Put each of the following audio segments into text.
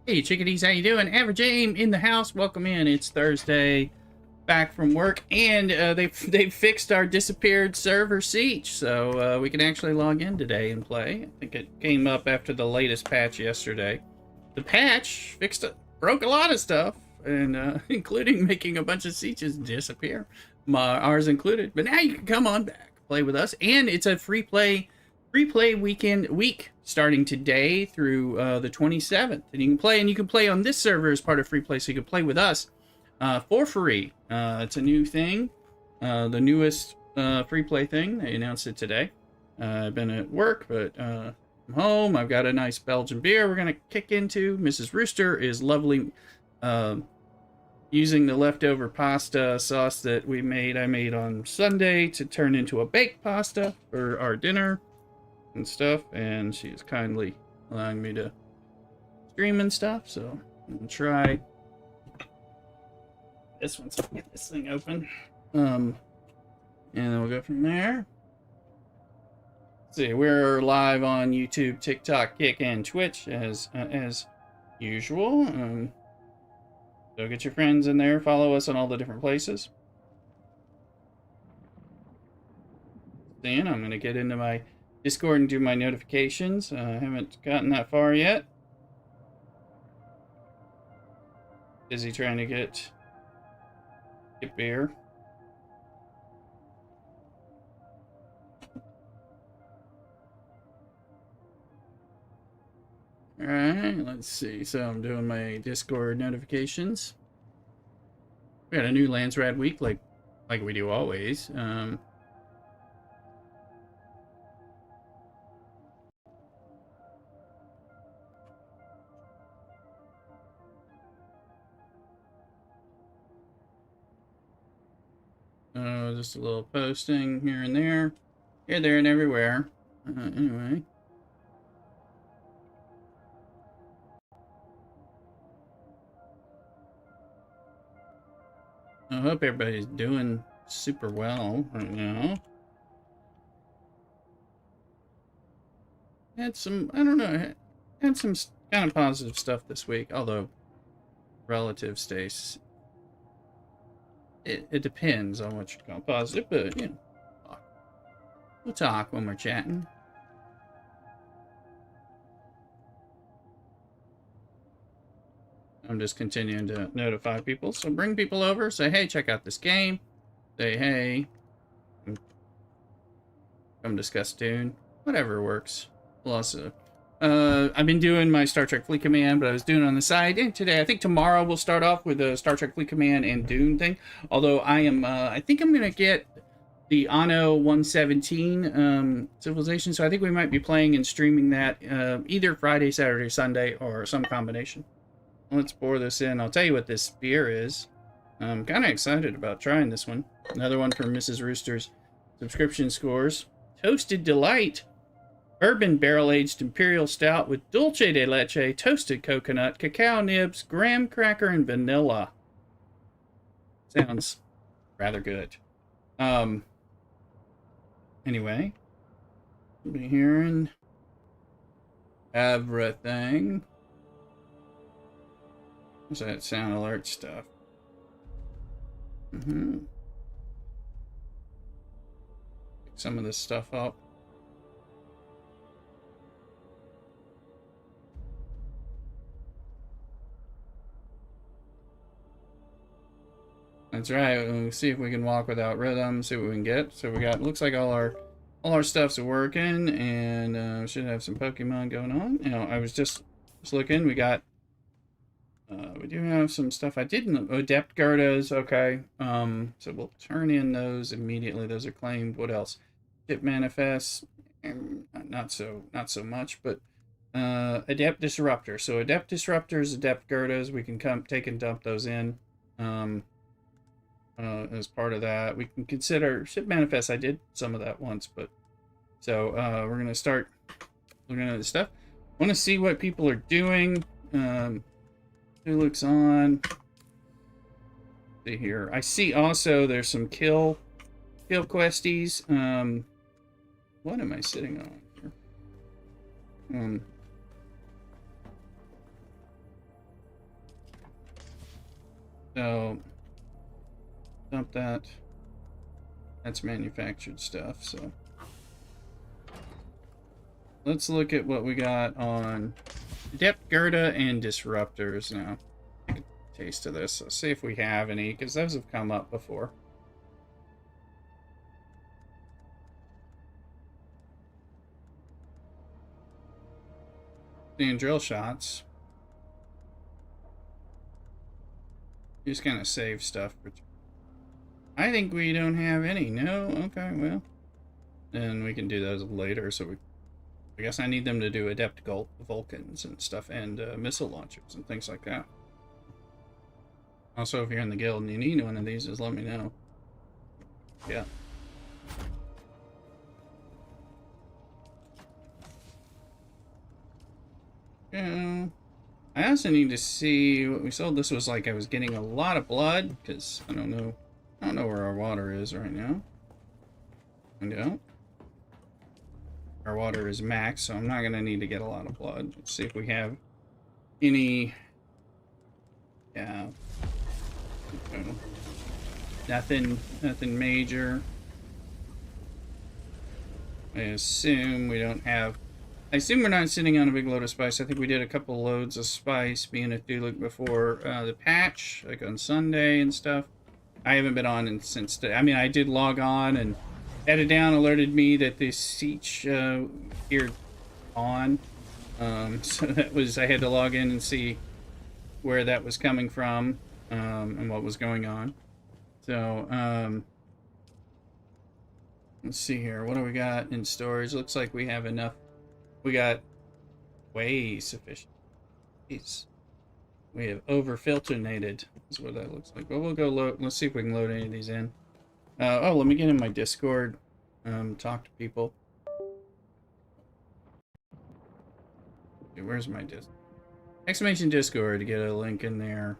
Hey chickadees, how you doing? Average Aim in the house. Welcome in. It's Thursday, back from work, and they fixed our disappeared server Sietch, so we can actually log in today and play. I think it came up after the latest patch yesterday. The patch broke a lot of stuff, and including making a bunch of Sietches disappear, ours included. But now you can come on back, play with us, and it's a free play week starting today through the 27th, and you can play on this server as part of free play, so you can play with us for free. It's a new thing, the newest free play thing. They announced it today. I've been at work, but I'm home. I've got a nice Belgian beer we're gonna kick into. Mrs. Rooster is lovely, using the leftover pasta sauce that I made on Sunday to turn into a baked pasta for our dinner and stuff, and she's kindly allowing me to stream and stuff, so I'm gonna try this one, so I can get this thing open, and then we'll go from there. Let's see, we're live on YouTube, TikTok, Kick, and Twitch as usual, so get your friends in there, follow us on all the different places. Then I'm gonna get into my Discord and do my notifications. I haven't gotten that far yet. Busy trying to get beer. Alright, let's see. So I'm doing my Discord notifications. We got a new Landsrad week like we do always. Just a little posting here and there. Here, there, and everywhere. Anyway. I hope everybody's doing super well right now. Had some, I don't know, had some kind of positive stuff this week, although relative stays. It depends on what you call positive, but, you know, we'll talk when we're chatting. I'm just continuing to notify people, so bring people over, say, hey, check out this game, say, hey, come discuss Dune, whatever works. Plus, I've been doing my Star Trek Fleet Command, but I was doing it on the side. And today, I think tomorrow we'll start off with the Star Trek Fleet Command and Dune thing. Although I think I'm going to get the Anno 117 Civilization. So I think we might be playing and streaming that either Friday, Saturday, Sunday, or some combination. Let's pour this in. I'll tell you what this beer is. I'm kind of excited about trying this one. Another one from Mrs. Rooster's subscription scores. Toasted Delight. Bourbon barrel-aged imperial stout with dulce de leche, toasted coconut, cacao nibs, graham cracker, and vanilla. Sounds rather good. Anyway, we'll be hearing everything. What's that sound alert stuff? Pick some of this stuff up. That's right. We'll see if we can walk without rhythm. See what we can get. So we got. Looks like all our stuff's working, and we should have some Pokemon going on. You know, I was just looking. We got. We do have some stuff. I didn't. Adept Gerdas. Okay. So we'll turn in those immediately. Those are claimed. What else? Ship manifests. Not so much, but Adept Disruptor. So Adept Disruptors, Adept Gerdas. We can come take and dump those in. As part of that, we can consider ship manifest. I did some of that once, but so we're gonna start looking at this stuff. I want to see what people are doing. Who looks on? See here. I see also there's some kill questies. What am I sitting on here? So, dump that. That's manufactured stuff, so. Let's look at what we got on Adept Gerda and Disruptors now. Take a taste of this. Let's see if we have any, because those have come up before. Seeing drill shots. Just kind of save stuff. I think we don't have any. No? Okay, well. Then we can do those later, so we... I guess I need them to do Adept Vulcans and stuff, and missile launchers and things like that. Also, if you're in the guild and you need one of these, just let me know. Yeah. Yeah. I also need to see what we sold. This was like I was getting a lot of blood, because I don't know where our water is right now. Find out. Our water is max, so I'm not going to need to get a lot of blood. Let's see if we have any... Yeah. Nothing major. I assume we don't have... I assume we're not sitting on a big load of spice. I think we did a couple loads of spice being a Thuluk before the patch, like on Sunday and stuff. I haven't been on since... I mean, I did log on and... Edit down alerted me that this Sietch appeared on. So that was, I had to log in and see where that was coming from and what was going on. So, let's see here. What do we got in storage? Looks like we have enough. We got way sufficient. Jeez. We have over-filternated, is what that looks like. But we'll go load. Let's see if we can load any of these in. Oh, let me get in my Discord, talk to people. Okay, where's my exclamation Discord to get a link in there.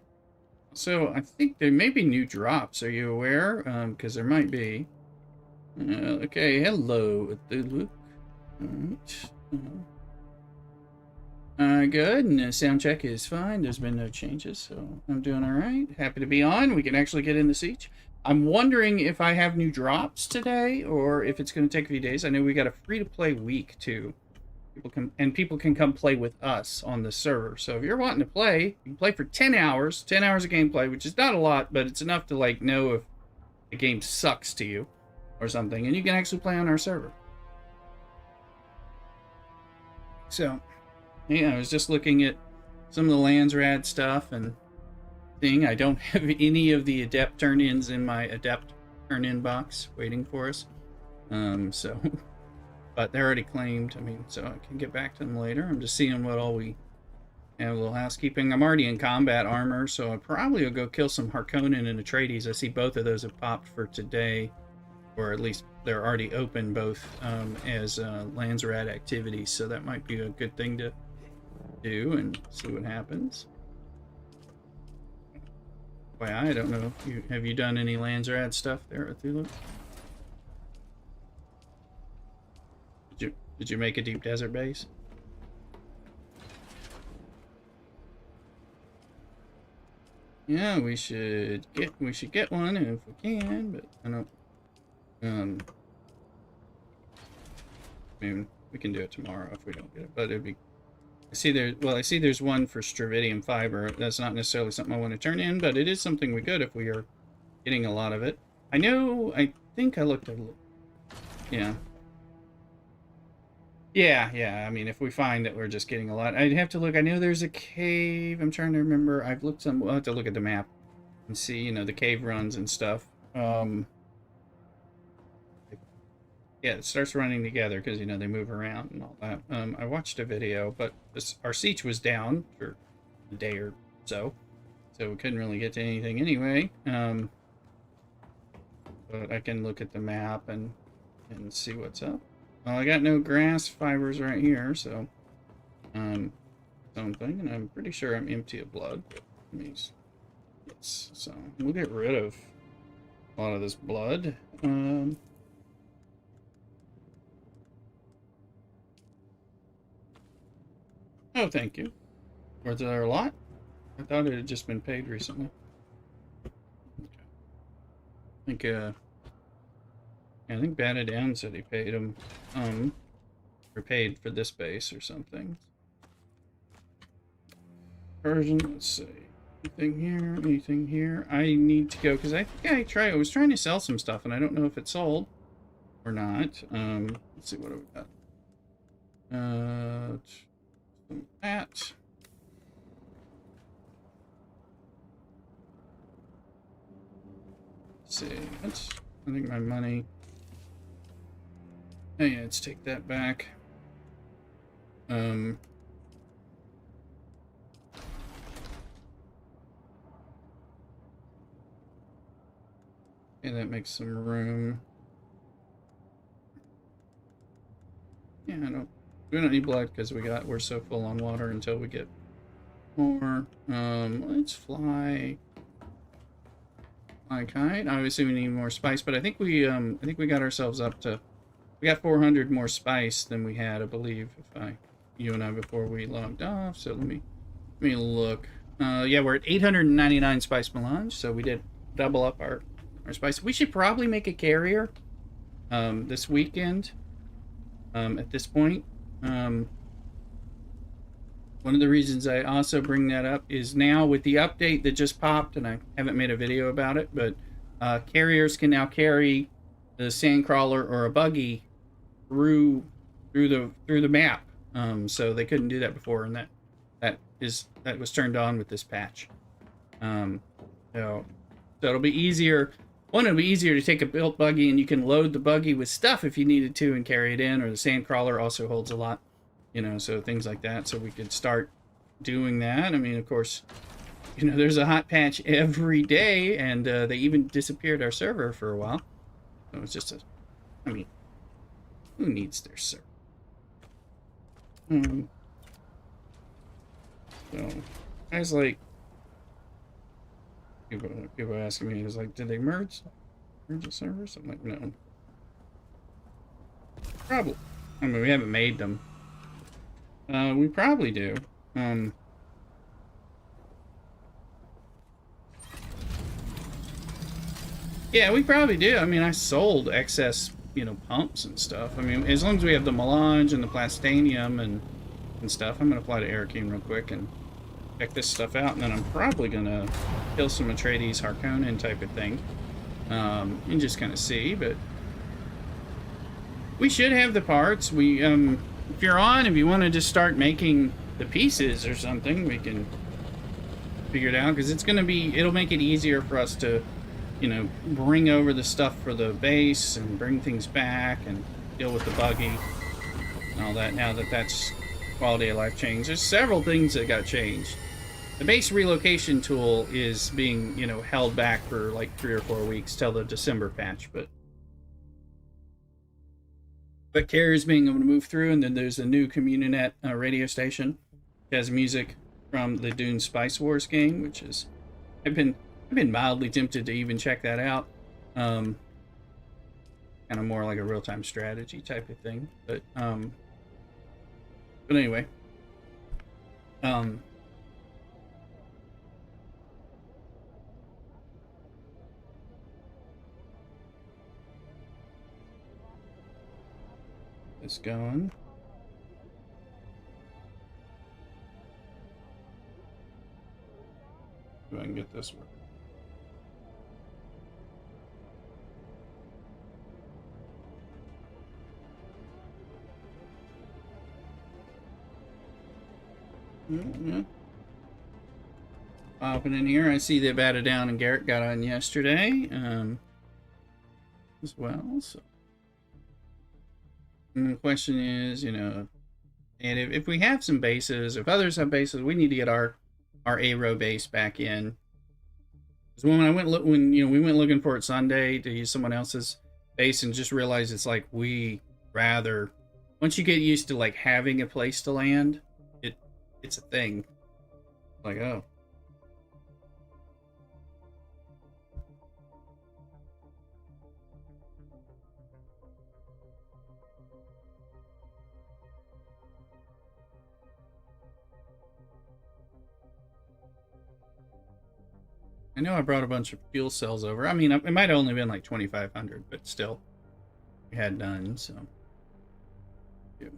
So, I think there may be new drops. Are you aware? Because there might be. Okay, hello, Thuluk. Alright. Good, and the sound check is fine. There's been no changes, so I'm doing alright. Happy to be on. We can actually get in the Siege. I'm wondering if I have new drops today, or if it's going to take a few days. I know we got a free-to-play week, too. People can come play with us on the server. So if you're wanting to play, you can play for 10 hours. 10 hours of gameplay, which is not a lot, but it's enough to, like, know if the game sucks to you or something. And you can actually play on our server. So, yeah, I was just looking at some of the Landsrad stuff and... I don't have any of the Adept turn-ins in my Adept turn-in box waiting for us. So, but they're already claimed. I mean, so I can get back to them later. I'm just seeing what all we have. A little housekeeping. I'm already in combat armor, so I probably will go kill some Harkonnen and Atreides. I see both of those have popped for today, or at least they're already open both as Landsrad activities. So that might be a good thing to do and see what happens. I don't know if have you done any Landsrad stuff there at Thuluk? Did you make a deep desert base? Yeah, we should get one if we can, but I don't. I mean, we can do it tomorrow if we don't get it, but it'd be. I see there's one for Stravidium fiber. That's not necessarily something I want to turn in, but it is something we could if we are getting a lot of it. I think I looked at it. Yeah. Yeah, I mean, if we find that we're just getting a lot, I'd have to look. I know there's a cave. I'm trying to remember. I've looked some. I'll have to look at the map and see, you know, the cave runs and stuff. Yeah, it starts running together because, you know, they move around and all that. I watched a video, but our Sietch was down for a day or so we couldn't really get to anything anyway. But I can look at the map and see what's up. Well, I got no grass fibers right here, so something, and I'm pretty sure I'm empty of blood. Yes, so we'll get rid of a lot of this blood. Oh, thank you. Was there a lot? I thought it had just been paid recently. think I think Batted Down said he paid him, or paid for this base or something. Persian, let's see. Anything here? Anything here? I need to go, because I think I was trying to sell some stuff, and I don't know if it sold or not. Let's see, what do we got? Some that. Let's see. That's, I think my money. Oh yeah, let's take that back. Okay, that makes some room. Yeah, we don't need blood because we're so full on water until we get more. Let's fly kite. Obviously we need more spice, but I think we got ourselves up to, we got 400 more spice than we had, I believe, you and I before we logged off. So let me look. Yeah, we're at 899 spice melange, so we did double up our spice. We should probably make a carrier this weekend. At this point, one of the reasons I also bring that up is now with the update that just popped, and I haven't made a video about it, but carriers can now carry the sandcrawler or a buggy through the map. So they couldn't do that before, and that was turned on with this patch. So it'll be easier. One, it'll be easier to take a built buggy, and you can load the buggy with stuff if you needed to and carry it in, or the sandcrawler also holds a lot, so things like that. So we could start doing that. I mean, of course, there's a hot patch every day, and they even disappeared our server for a while. So it's just I mean, who needs their server? So, guys, like, people asking me, is like, did they merge the servers? I'm like, no. Probably. I mean, we haven't made them. We probably do. Yeah, we probably do. I mean, I sold excess, pumps and stuff. I mean, as long as we have the melange and the plastanium and stuff, I'm gonna fly to Arakeen real quick and check this stuff out, and then I'm probably gonna kill some Atreides Harkonnen type of thing, and just kind of see. But we should have the parts. We, if you want to just start making the pieces or something, we can figure it out, because it'll make it easier for us to, bring over the stuff for the base and bring things back and deal with the buggy and all that. Now that that's quality of life changed, there's several things that got changed. The base relocation tool is being, held back for like 3 or 4 weeks till the December patch, but carriers being able to move through. And then there's a new Communinet radio station that has music from the Dune Spice Wars game, which is, I've been mildly tempted to even check that out. Kind of more like a real-time strategy type of thing, but anyway, it's going. Go ahead and get this one. Mm-hmm. Popping in here, I see they batted down and Garrett got on yesterday, as well. So, and the question is, and if we have some bases, if others have bases, we need to get our A-row base back in. Because when we went looking for it Sunday to use someone else's base, and just realized it's like once you get used to like having a place to land, it's a thing. Like, oh. I know I brought a bunch of fuel cells over. I mean, it might have only been like 2,500, but still, we had none, so. Yeah.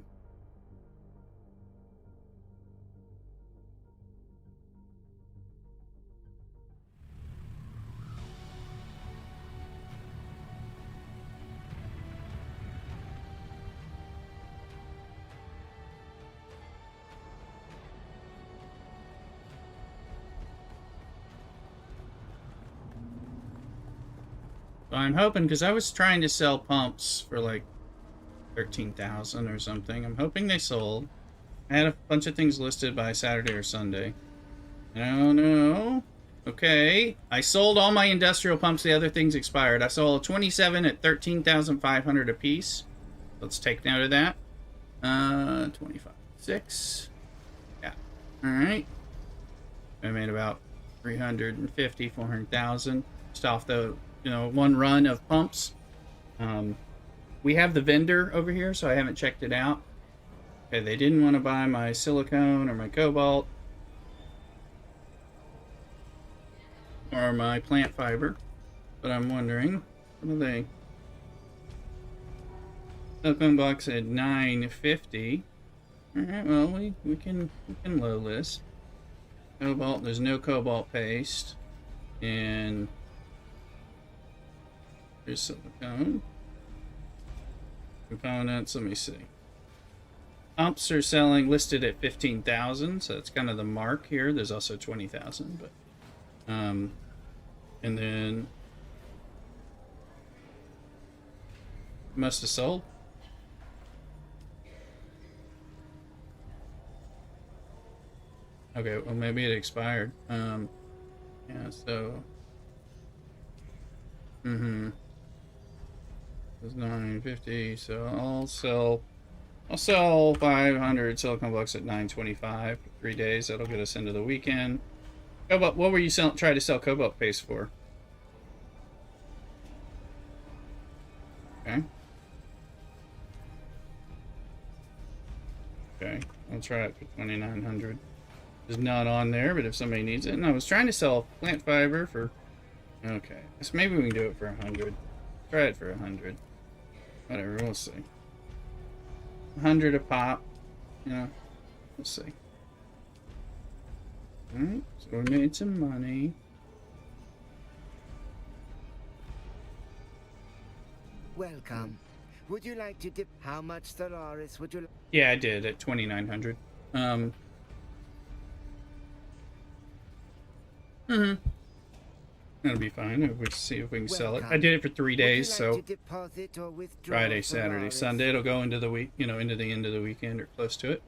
So I'm hoping, because I was trying to sell pumps for like 13,000 or something. I'm hoping they sold. I had a bunch of things listed by Saturday or Sunday. No, no. Okay. I sold all my industrial pumps. The other things expired. I sold 27 at 13,500 a piece. Let's take note of that. 25. 6. Yeah. Alright. I made about 350, 400,000. Just off the, one run of pumps. We have the vendor over here, so I haven't checked it out. Okay, they didn't want to buy my silicone or my cobalt or my plant fiber, but I'm wondering, what are they? Silicone box at 950. All right, well we can low list. Cobalt, there's no cobalt paste, and there's silicone. Components, let me see. Pumps are selling listed at 15,000, so that's kind of the mark here. There's also 20,000, but and then must have sold. Okay, well maybe it expired. Yeah, so it's 950, so I'll sell 500 silicone blocks at 925 for 3 days. That'll get us into the weekend. Cobalt, what were you trying to sell cobalt paste for? Okay. Okay, I'll try it for 2,900. It's not on there, but if somebody needs it. And I was trying to sell plant fiber for... Okay, so maybe we can do it for 100. Try it for 100. Whatever, we'll see. 100 a pop. Yeah, we'll see. Alright, so we made some money. Welcome. Would you like to dip? How much Stellaris would you? Yeah, I did at 2,900. That'll be fine. We'll see if we can sell it. I did it for 3 days, so Friday, Saturday, Sunday. It'll go into the week, into the end of the weekend or close to it.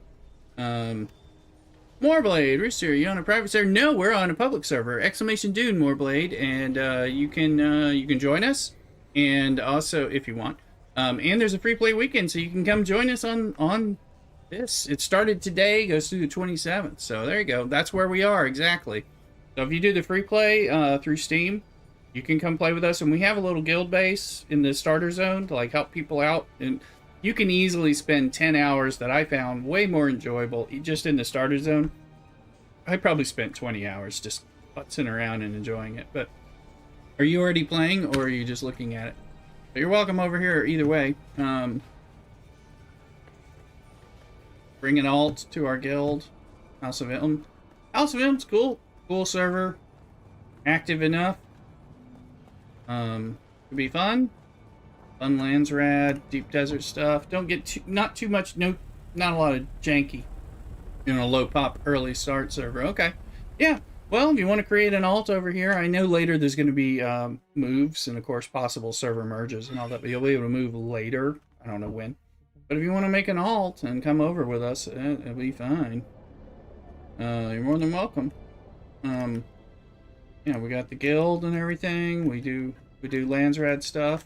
Moorblade, Rooster, you on a private server? No, we're on a public server. !Dune Moorblade, and you can join us, and also if you want. And there's a free play weekend, so you can come join us on this. It started today, goes through the 27th. So there you go. That's where we are exactly. So if you do the free play through Steam, you can come play with us, and we have a little guild base in the starter zone to like help people out, and you can easily spend 10 hours that I found way more enjoyable just in the starter zone. I probably spent 20 hours just putzing around and enjoying it. But are you already playing, or are you just looking at it? But you're welcome over here either way. Bring an alt to our guild, House of Ilm. House of Ilm's cool. Cool server, active enough. Could be fun. Fun lands rad, deep desert stuff. Don't get not too much. No, not a lot of janky. Low pop early start server. Okay, yeah. Well, if you want to create an alt over here, I know later there's going to be moves and of course possible server merges and all that. But you'll be able to move later. I don't know when. But if you want to make an alt and come over with us, it'll be fine. You're more than welcome. We got the guild and everything. We do Landsrad stuff.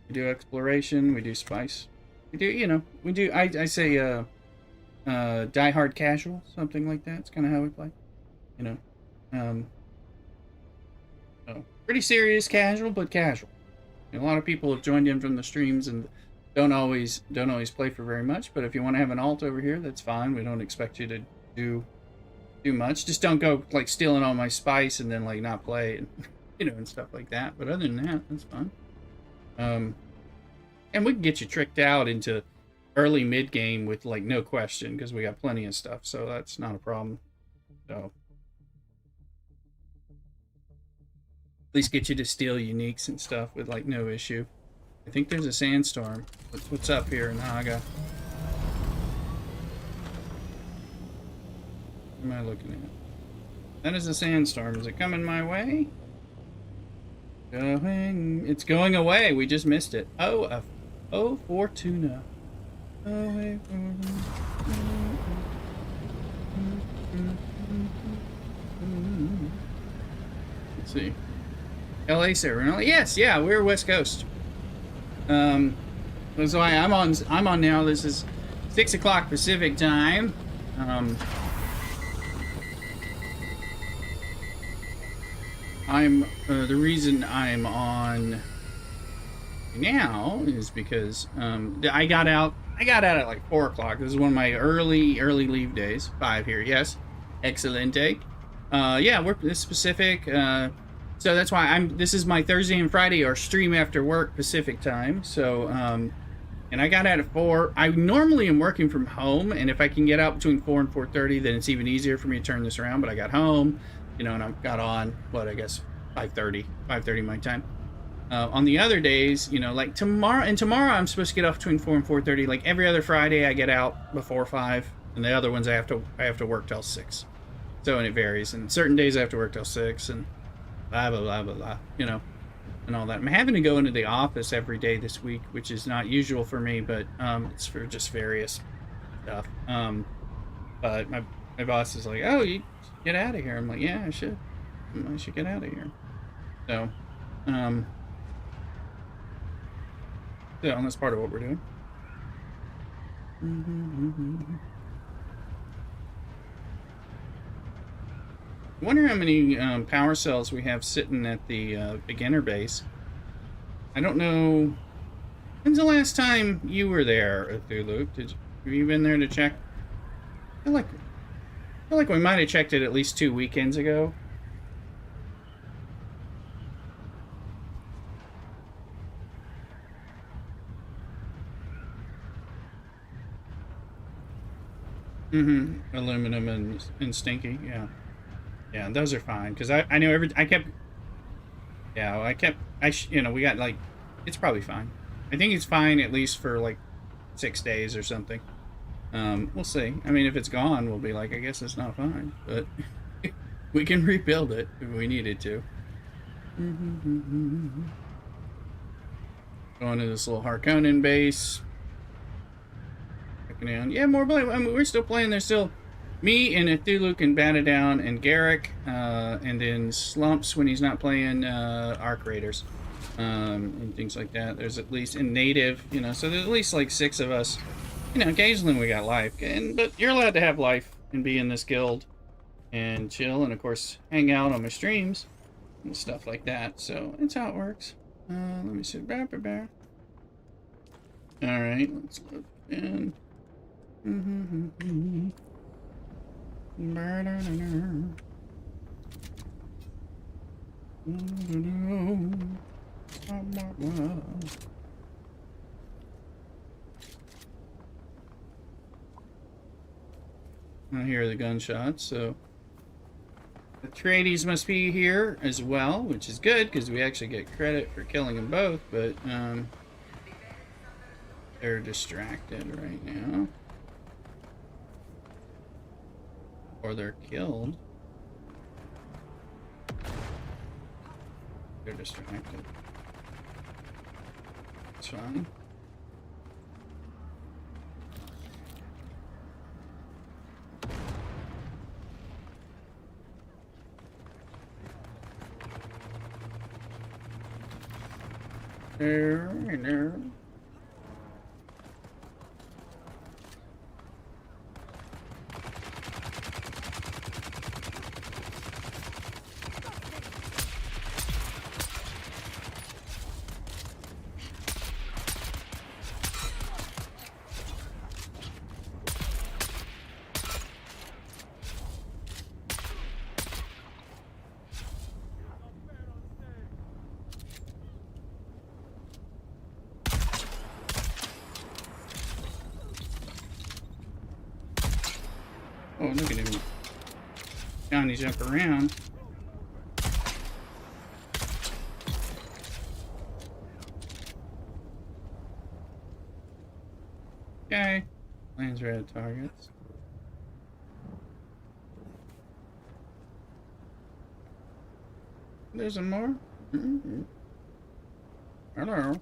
We do exploration. We do spice. We do, I say, die hard casual, something like that. It's kind of how we play, so pretty serious casual, but casual. A lot of people have joined in from the streams and don't always play for very much. But if you want to have an alt over here, that's fine. We don't expect you to do too much. Just don't go like stealing all my spice and then like not play and and stuff like that. But other than that, that's fun. And we can get you tricked out into early mid game with like no question because we got plenty of stuff, so that's not a problem. So at least get you to steal uniques and stuff with like no issue. I think there's a sandstorm. What's up here in Naga? What am I looking at? That is a sandstorm. Is it coming my way? It's going away. We just missed it. Oh, Fortuna. Let's see. LA server. Yes, yeah, we're West Coast. That's why I'm on now. This is 6 o'clock Pacific time. The reason I'm on now is because I got out at like 4 o'clock. This is one of my early leave days. 5 here, yes. Excelente. Yeah, we're this Pacific. So that's why this is my Thursday and Friday or stream after work Pacific time. So and I got out at 4. I normally am working from home, and if I can get out between 4 and 4:30, then it's even easier for me to turn this around. But I got home, and I got on I guess 5:30 my time. On the other days, like tomorrow I'm supposed to get off between 4 and 4:30. Like every other Friday, I get out before 5, and the other ones I have to work till 6. So, and it varies. And certain days I have to work till 6, and blah blah blah blah blah, and all that. I'm having to go into the office every day this week, which is not usual for me, but it's for just various stuff. But my boss is like, "Oh, you get out of here." I'm like, "Yeah, I should get out of here." So, yeah, that's part of what we're doing. I wonder how many power cells we have sitting at the beginner base. I don't know. When's the last time you were there, Thulu? Have you been there to check? I feel like we might have checked it at least 2 weekends ago. Aluminum and stinky, yeah. Yeah, those are fine because I know we got like, it's probably fine. I think it's fine at least for like 6 days or something. We'll see. I mean, if it's gone, we'll be like, I guess it's not fine, but we can rebuild it if we needed to. Going to this little Harkonnen base. Checking out. Yeah, more play. I mean, we're still playing. There's still me and Cthulhu can bat it down, and Garrick, and then Slumps when he's not playing Arc Raiders, and things like that. There's at least in native, so there's at least like 6 of us. Occasionally we got life, but you're allowed to have life and be in this guild and chill, and of course hang out on my streams and stuff like that. So that's how it works. Let me see. All right, let's look in. I hear the gunshots, so the Atreides must be here as well, which is good because we actually get credit for killing them both, but they're distracted right now. Or they're killed. They're distracted. It's fine. There. Oh, look at him. Johnny jump around. Okay. Lands red targets. There's some more. Mm-hmm. Hello.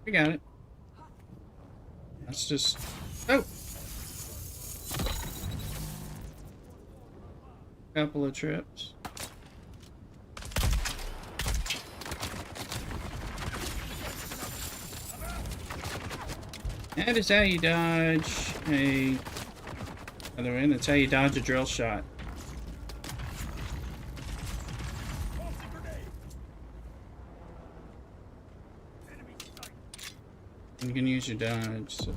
We got it. Let's just... Oh! Couple of trips. That is how you dodge a... By the way, that's how you dodge a drill shot. You can use your dodge. So.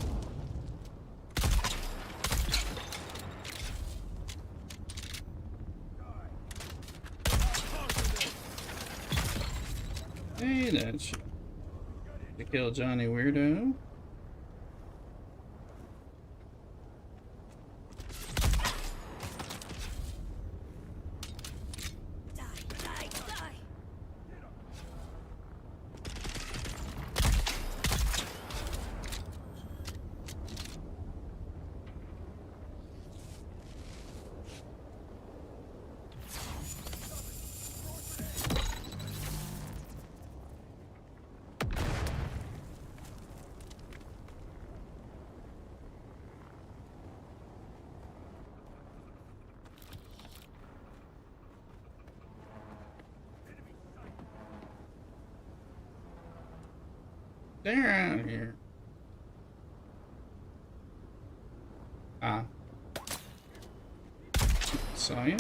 Hey, that should kill Johnny Weirdo. They're out here. Ah. Saw you.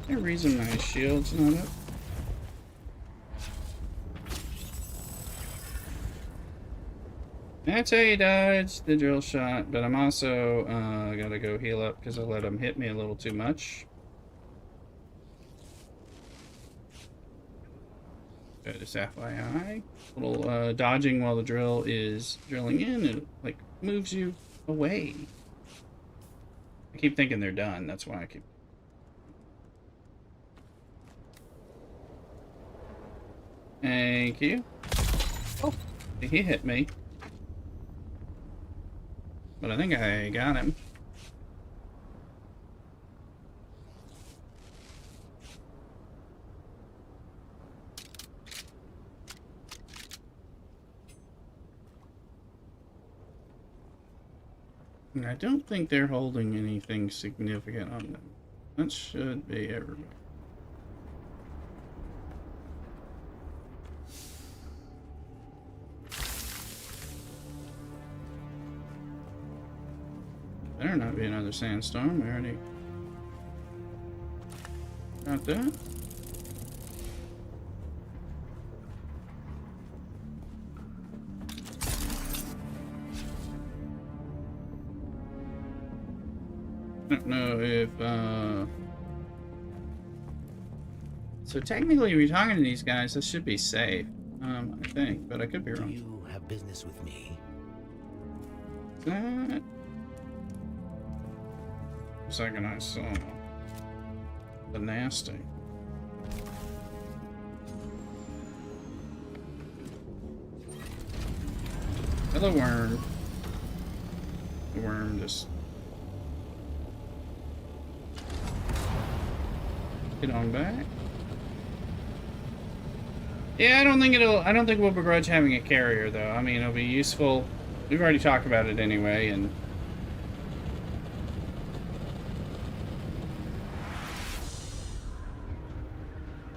There's a reason my shield's not up. That's how you dodge the drill shot, but I'm also gotta go heal up because I let him hit me a little too much. Just FYI, a little dodging while the drill is drilling in, it like moves you away. I keep thinking they're done. That's why I keep. Thank you. Oh, he hit me, but I think I got him. And I don't think they're holding anything significant on them. That should be everybody. Better not be another sandstorm. We already got that. I don't know if, so technically, if you're talking to these guys, this should be safe, I think, but I could be wrong. Do you have business with me? That... The second I saw the nasty. Hello, worm. The worm just... Get on back. Yeah, I don't think we'll begrudge having a carrier though. I mean, it'll be useful. We've already talked about it anyway, and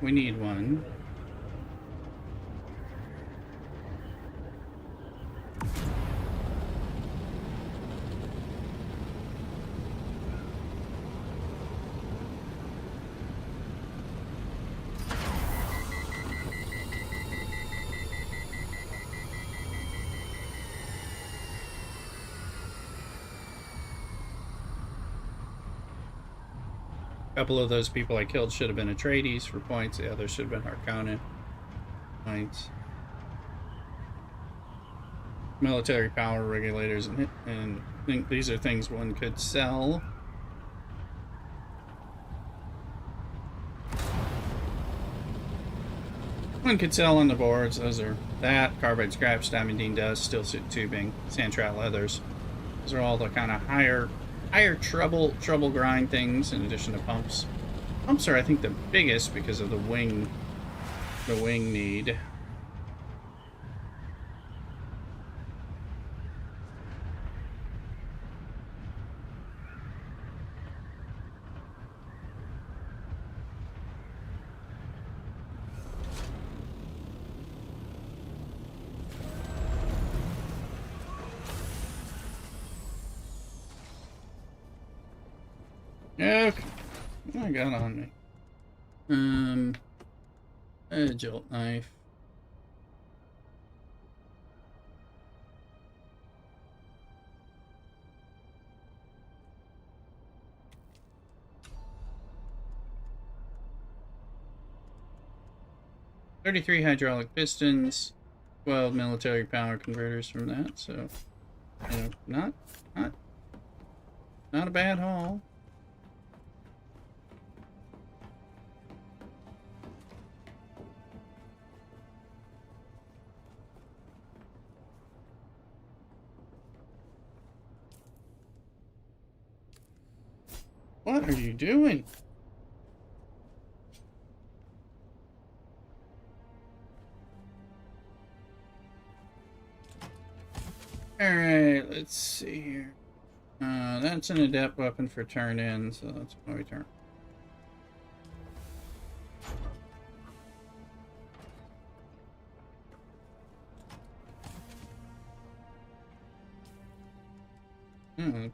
we need one. A couple of those people I killed should have been Atreides for points. The others should have been Harkonnen points. Military power regulators, and I think these are things one could sell. One could sell on the boards. Those are that, carbide scraps, diamondine dust, steel suit tubing, sand trap leathers. Those are all the kind of higher trouble grind things in addition to pumps. Pumps are, I think, the biggest because of the wing need. Okay, what I got on me? A jolt knife. $33 hydraulic pistons, 12 military power converters from that. So, you know, not a bad haul. What are you doing? Alright, let's see here. That's an adept weapon for turn in, so that's why we turn.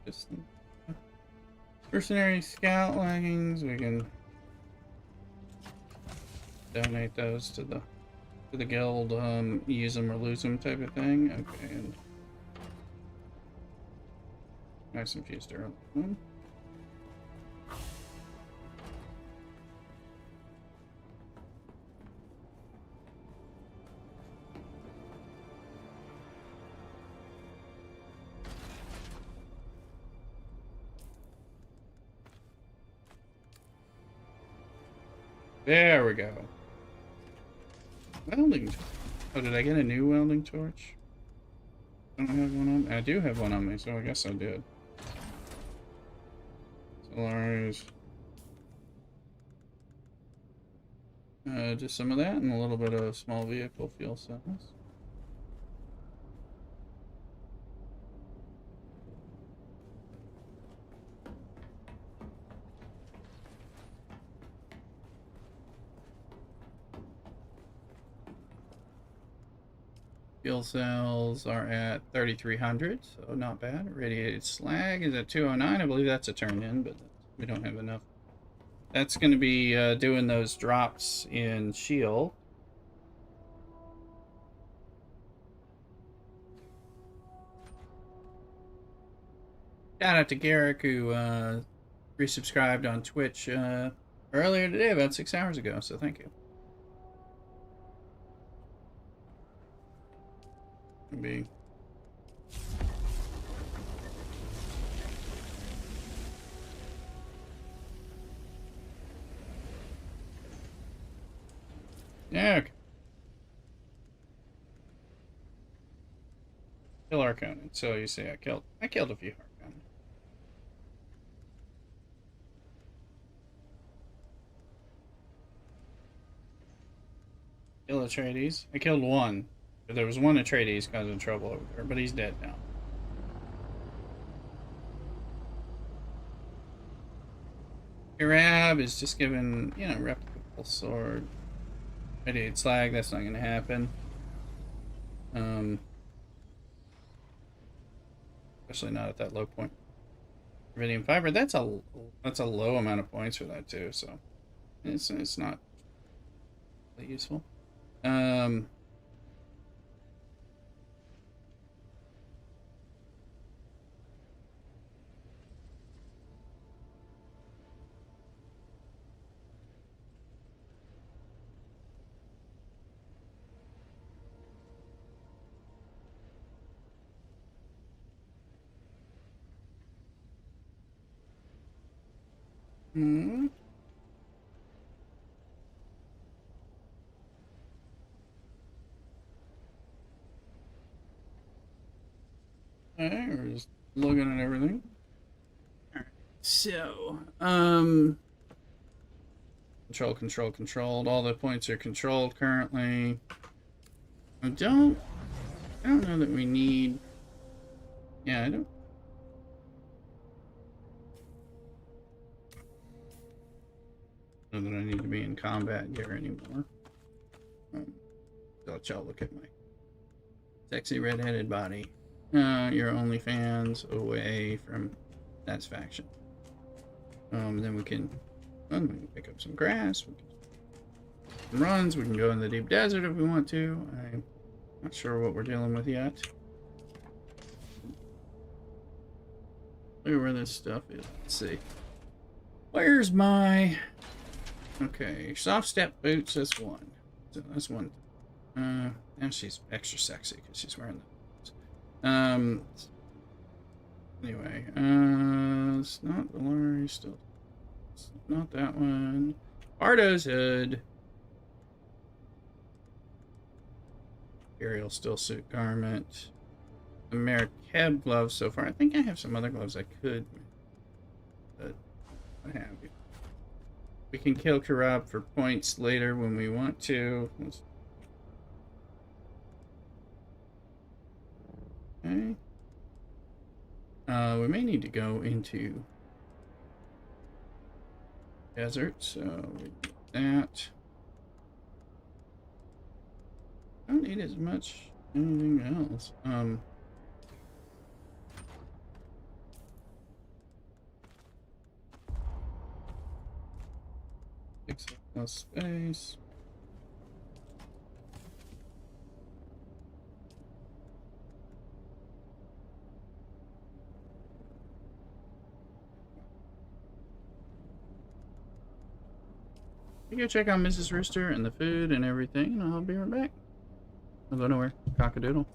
Piston. Mercenary scout leggings, we can donate those to the guild, use them or lose them type of thing. Okay, and nice infused early one. There we go. Welding. Oh, did I get a new welding torch? I don't have one on me. I do have one on me, so I guess I did. Solaris. Just some of that and a little bit of small vehicle fuel cells. Fuel cells are at 3,300, so not bad. Radiated slag is at 209. I believe that's a turn-in, but we don't have enough. That's going to be doing those drops in Shield. Shout out to Garrick, who resubscribed on Twitch earlier today, about 6 hours ago, so thank you. Be yeah, okay. Kill Harkonnen. So you say I killed a few Harkonnen. Kill Atreides. I killed one. But there was one Atreides causing trouble over there, but he's dead now. Arab is just given, you know, replicable sword. Radiated slag, that's not gonna happen. Especially not at that low point. Iridium fiber, that's a low amount of points for that too, so it's not really useful. Hmm. Okay, we're just looking at everything. All right. So, controlled. All the points are controlled currently. I don't know that we need. Yeah, I don't know that I need to be in combat here anymore. So let y'all look at my sexy redheaded body. Your OnlyFans away from satisfaction. Then we can pick up some grass. We can some runs. We can go in the deep desert if we want to. I'm not sure what we're dealing with yet. Look at where this stuff is. Let's see. Where's my... Okay, soft step boots. That's one. So that's one. Now she's extra sexy because she's wearing the... Anyway, it's not the Lari, still. It's not that one. Ardo's hood. Imperial still suit garment. The Merkeb gloves so far. I think I have some other gloves I could. But what have you? We can kill Karab for points later when we want to. Okay. We may need to go into desert, so we do that. I don't need as much anything else. 6 plus space. You go check on Mrs. Rooster and the food and everything, and I'll be right back. I'll go nowhere. Cockadoodle.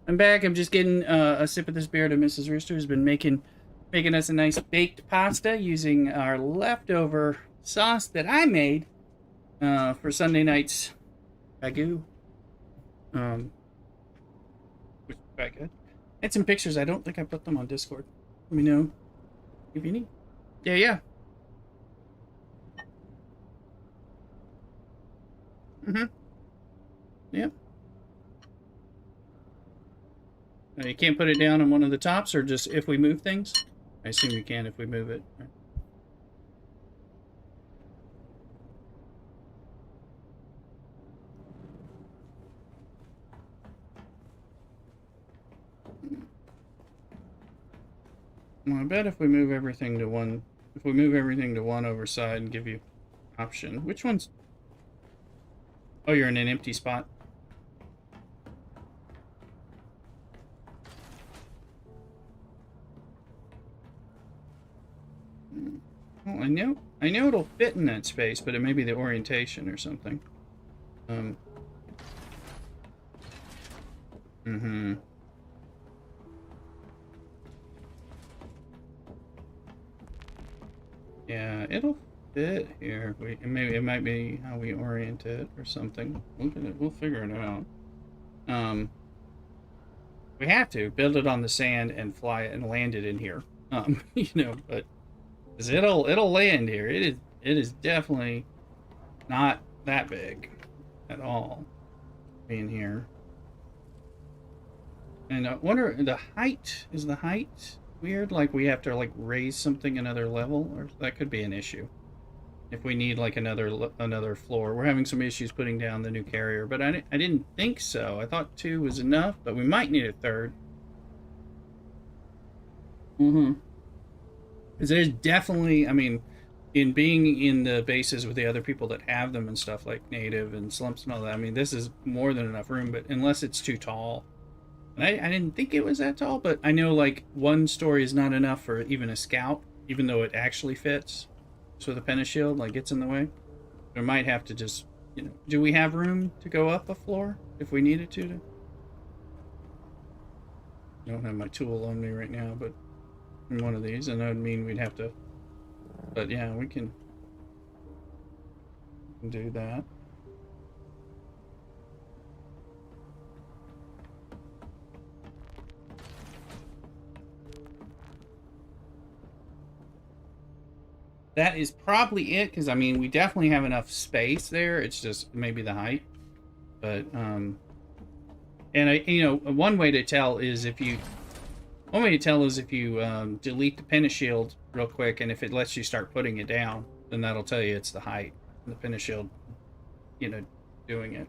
I'm back. I'm just getting a sip of this beer that Mrs. Rooster has been making us a nice baked pasta using our leftover sauce that I made for Sunday night's ragu. Which is quite good. I had some pictures. I don't think I put them on Discord. Let me know if you need. Yeah, yeah. Mm-hmm. Yep. You can't put it down on one of the tops, or just if we move things? I assume you can if we move it. Well, I bet if we move everything to one, overside and give you option. Which one's? Oh, you're in an empty spot. Well, I know it'll fit in that space, but it may be the orientation or something. Mm-hmm. Yeah, it'll fit here. Maybe it might be how we orient it or something. We'll figure it out. We have to build it on the sand and fly it and land it in here. But because it'll land here. It is definitely not that big at all. Being here. And I wonder, is the height weird? Like we have to like raise something another level, or that could be an issue. If we need like another floor, we're having some issues putting down the new carrier, but I didn't think so. I thought 2 was enough, but we might need a third. Mm-hmm. Because there's definitely, I mean, in being in the bases with the other people that have them and stuff like native and slumps and all that. I mean, this is more than enough room, but unless it's too tall. And I didn't think it was that tall, but I know like 1 story is not enough for even a scout, even though it actually fits. So the Pentashield like gets in the way. We might have to just, do we have room to go up a floor if we needed to? I don't have my tool on me right now, but in one of these, and that would mean we'd have to. But yeah, we can do that. That is probably it, because I mean we definitely have enough space there. It's just maybe the height, but and one way to tell is if you delete the Pentashield real quick, and if it lets you start putting it down, then that'll tell you it's the height. The Pentashield, doing it.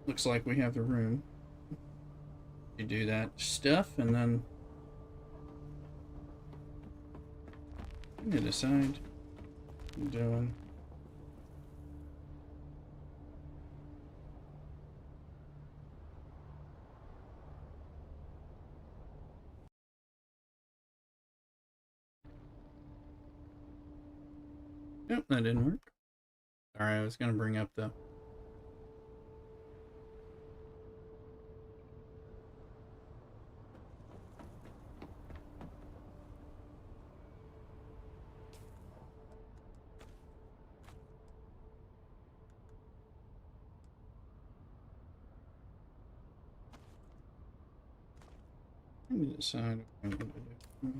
Looks like we have the room. You do that stuff, and then decide what I'm doing. Nope, that didn't work. Alright, I was gonna bring up the let me decide what I need to do.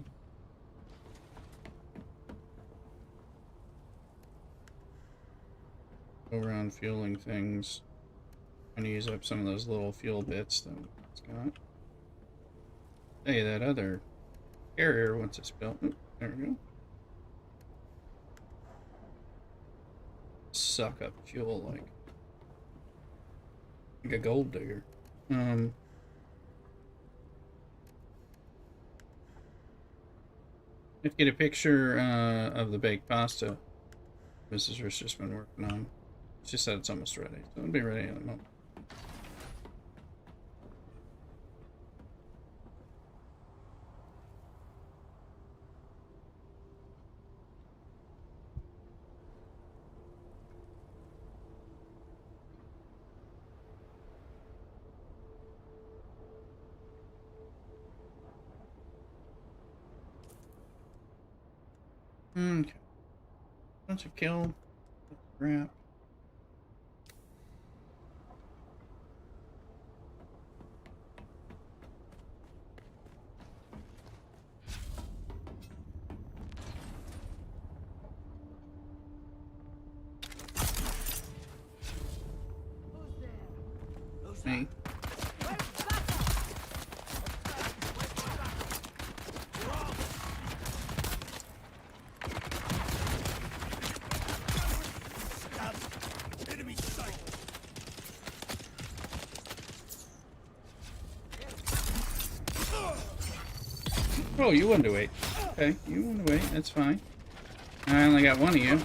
Go around fueling things. I'm gonna use up some of those little fuel bits that it's got. Hey, that other carrier once it's built. Oop, there we go. Suck up fuel like a gold digger. Let's get a picture of the baked pasta Mrs. Richard's been working on. She said it's almost ready, so it'll be ready in a moment. Okay. Bunch of kill. Crap. Me. Oh, you wanted to wait. Okay, you want to wait. That's fine. I only got one of you.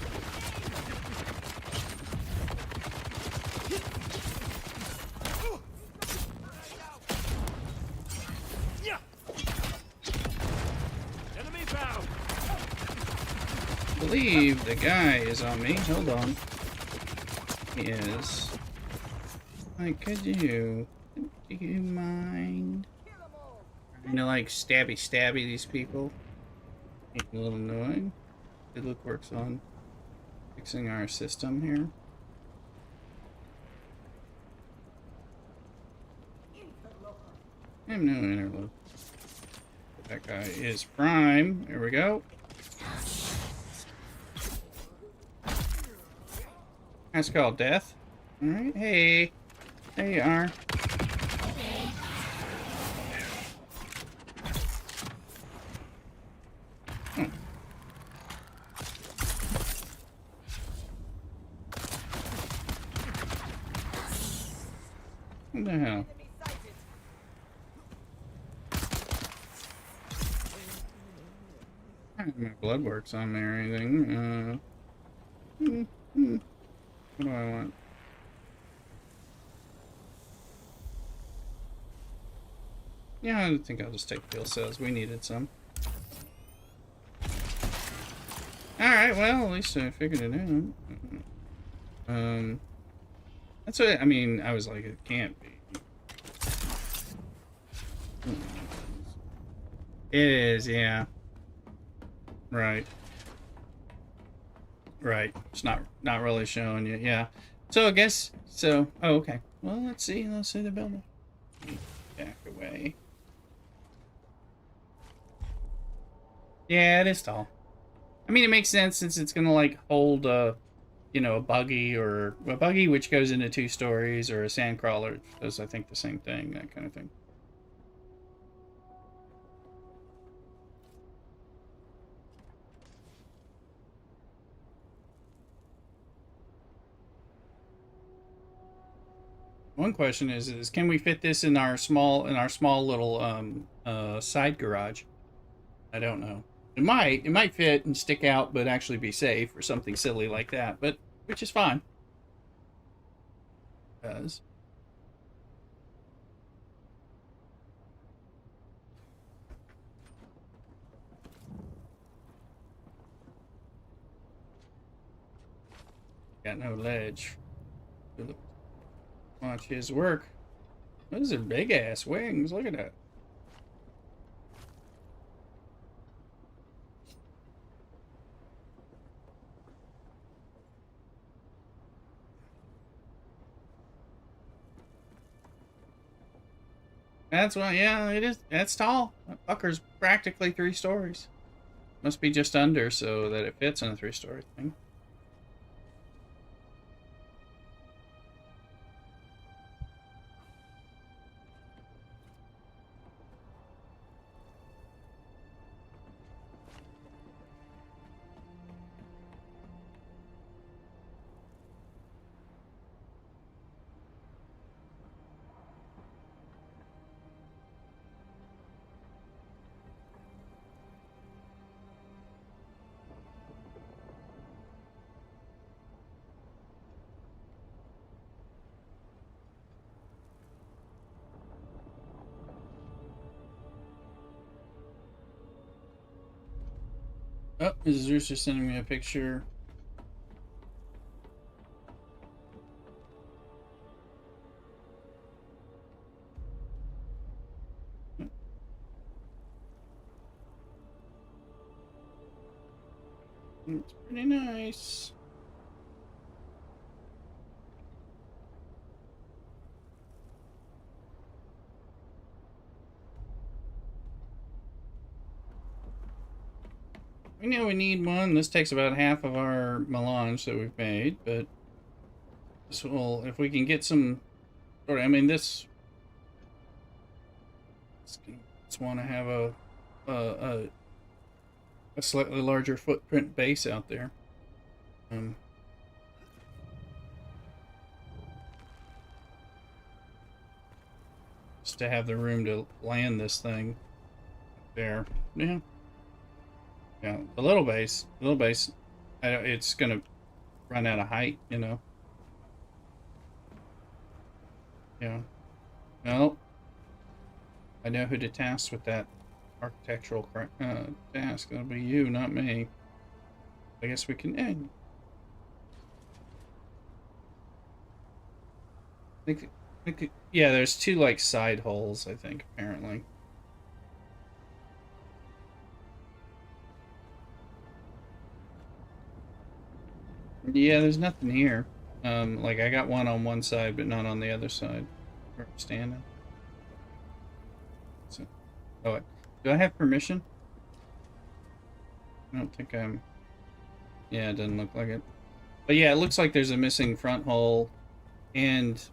I believe the guy is on me. Hold on. He is. Like, could you mind? Trying to like stabby these people. Getting a little annoying. Good look works on fixing our system here. I have no interloop. That guy is prime. There we go. That's called death. Alright, hey. There you are. Oh. What the hell? I don't have my blood works on me or anything. What do I want? Yeah, I think I'll just take fuel cells. We needed some. Alright, well, at least I figured it out. That's what, I mean, I was like, it can't be. It is, yeah. Right. Right. It's not really showing you, yeah. So I guess, so, oh, okay. Well, let's see the building. Back away. Yeah, it is tall. I mean, it makes sense since it's gonna like hold you know, a buggy which goes into 2 stories, or a sandcrawler does, I think, the same thing, that kind of thing. One question is can we fit this in our small little side garage? I don't know. It might fit and stick out, but actually be safe or something silly like that. But which is fine. Does got no ledge. Watch his work. Those are big ass wings. Look at that. That's why, yeah, it is. That's tall. That fucker's practically 3 stories. Must be just under so that it fits in a 3-story thing. Oh, is Rooster sending me a picture? It's pretty nice. We know we need one. This takes about half of our melange that we've made, but this will, if we can get some, or I mean, this let's want to have a a slightly larger footprint base out there. Just to have the room to land this thing there. Yeah. Yeah, the little base, it's gonna run out of height, you know. Yeah. Well, I know who to task with that architectural task. That'll be you, not me. I guess we can end. Yeah, there's two like side holes, I think, apparently. Yeah, there's nothing here. Like I got one on one side, but not on the other side where I'm standing. So, oh, do I have permission? I don't think I'm. Yeah, it doesn't look like it. But yeah, it looks like there's a missing front hole, and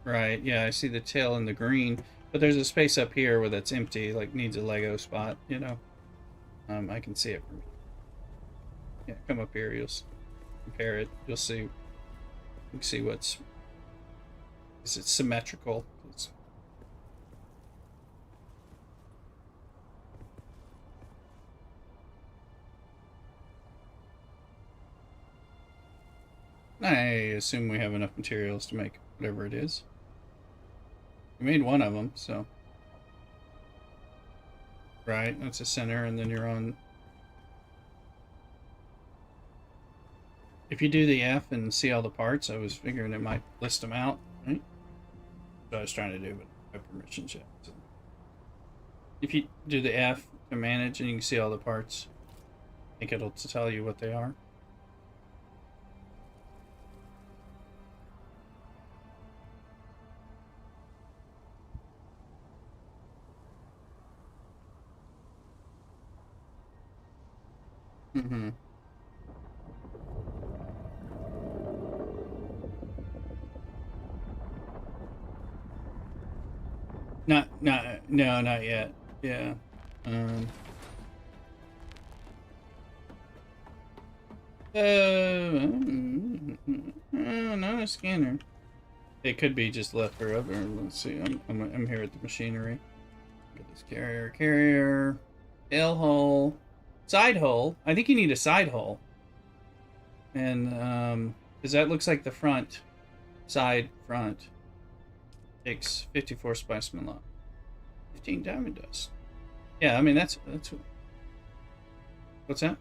right, yeah, I see the tail in the green, but there's a space up here where that's empty, like needs a Lego spot, you know. I can see it from. Yeah, come up here. You'll compare it. You'll see. You can see what's. Is it symmetrical? I assume we have enough materials to make whatever it is. We made one of them, so. Right, that's a center, and then you're on. If you do the F and see all the parts, I was figuring it might list them out, right? That's what I was trying to do, but I have permission yet. So. If you do the F to manage and you can see all the parts, I think it'll tell you what they are. Mm-hmm. No, not yet. Yeah. Not a scanner. It could be just left or other. Let's see. I'm here at the machinery. Get this carrier, tail hole, side hole. I think you need a side hole, and because that looks like the front, front. Takes 54 specimen lot, 15 diamond dust. Yeah, I mean that's what's that?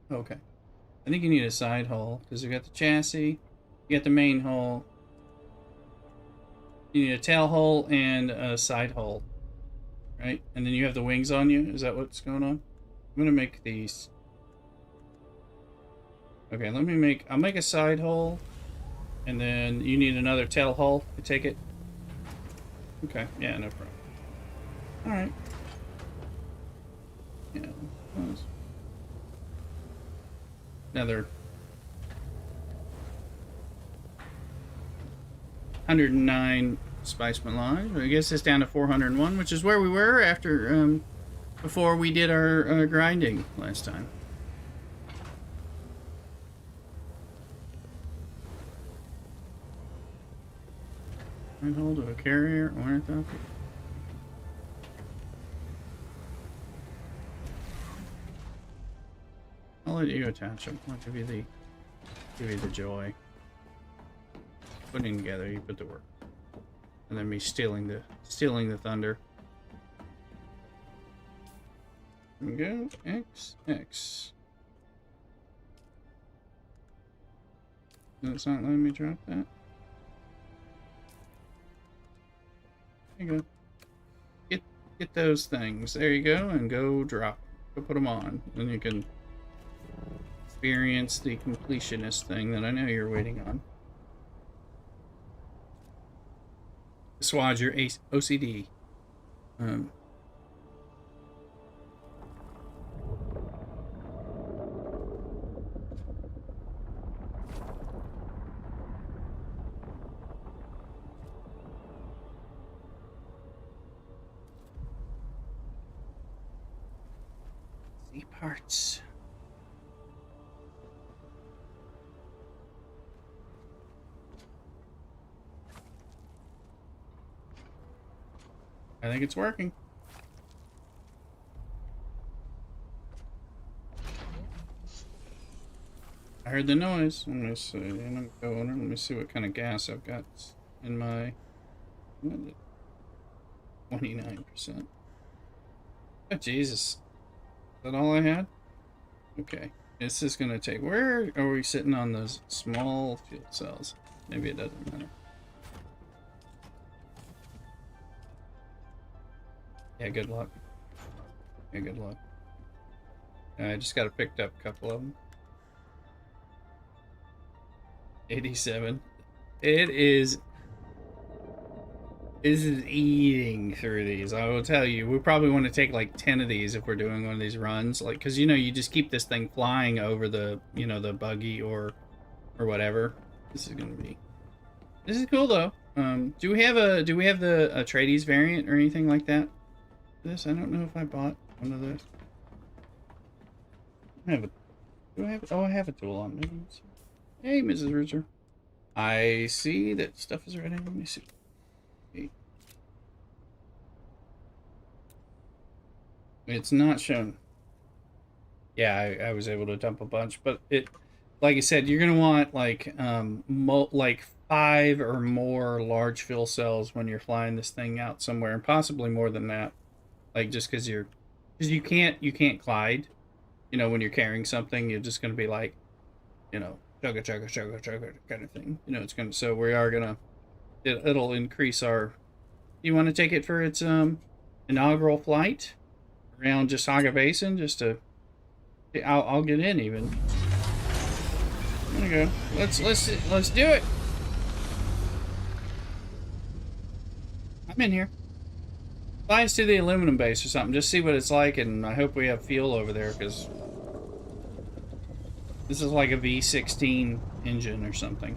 Okay, I think you need a side hole because you got the chassis, you got the main hole. You need a tail hole and a side hole, right? And then you have the wings on you. Is that what's going on? I'm gonna make these. Okay, I'll make a side hole. And then you need another tail hole to take it. Okay, yeah, no problem. Alright. Yeah. Another 109 spice melange. I guess it's down to 401, which is where we were after before we did our grinding last time. Hold of a carrier ornithopter. I'll let you attach them. I'll give you the joy. Putting together, you put the work. And then me stealing the thunder. There we go. X. That's not letting me drop that. There you go. Get those things. There you go, and go drop them. Go put them on. And you can experience the completionist thing that I know you're waiting on. Assuage your OCD. C parts. I think it's working. I heard the noise. Let me see. And I'm going. Let me see what kind of gas I've got in my 29%. Oh, Jesus. Is that all I had? Okay. This is going to take... Where are we sitting on those small fuel cells? Maybe it doesn't matter. Yeah, good luck. Yeah, good luck. I just got to pick up a couple of them. 87. It is eating through these. I will tell you, we probably want to take like 10 of these if we're doing one of these runs, like, because you just keep this thing flying over the the buggy or whatever. This is cool though. Do we have the Atreides variant or anything like that? This, I don't know if I bought one of those. I have a tool on me. Hey, Mrs. Ritzer. I see that stuff is ready. Let me see. It's not shown. Yeah, I was able to dump a bunch, but like I said, you're gonna want like like 5 or more large fuel cells when you're flying this thing out somewhere, and possibly more than that. Like just because you can't glide, when you're carrying something, you're just gonna be like, chugga chugga chugga chugga kind of thing. It's gonna. So we are gonna. It'll increase our. You want to take it for its inaugural flight around Jasaga Basin, just to. I'll get in even. There you go. Let's do it. I'm in here. Fly us to the aluminum base or something. Just see what it's like, and I hope we have fuel over there, because this is like a V16 engine or something.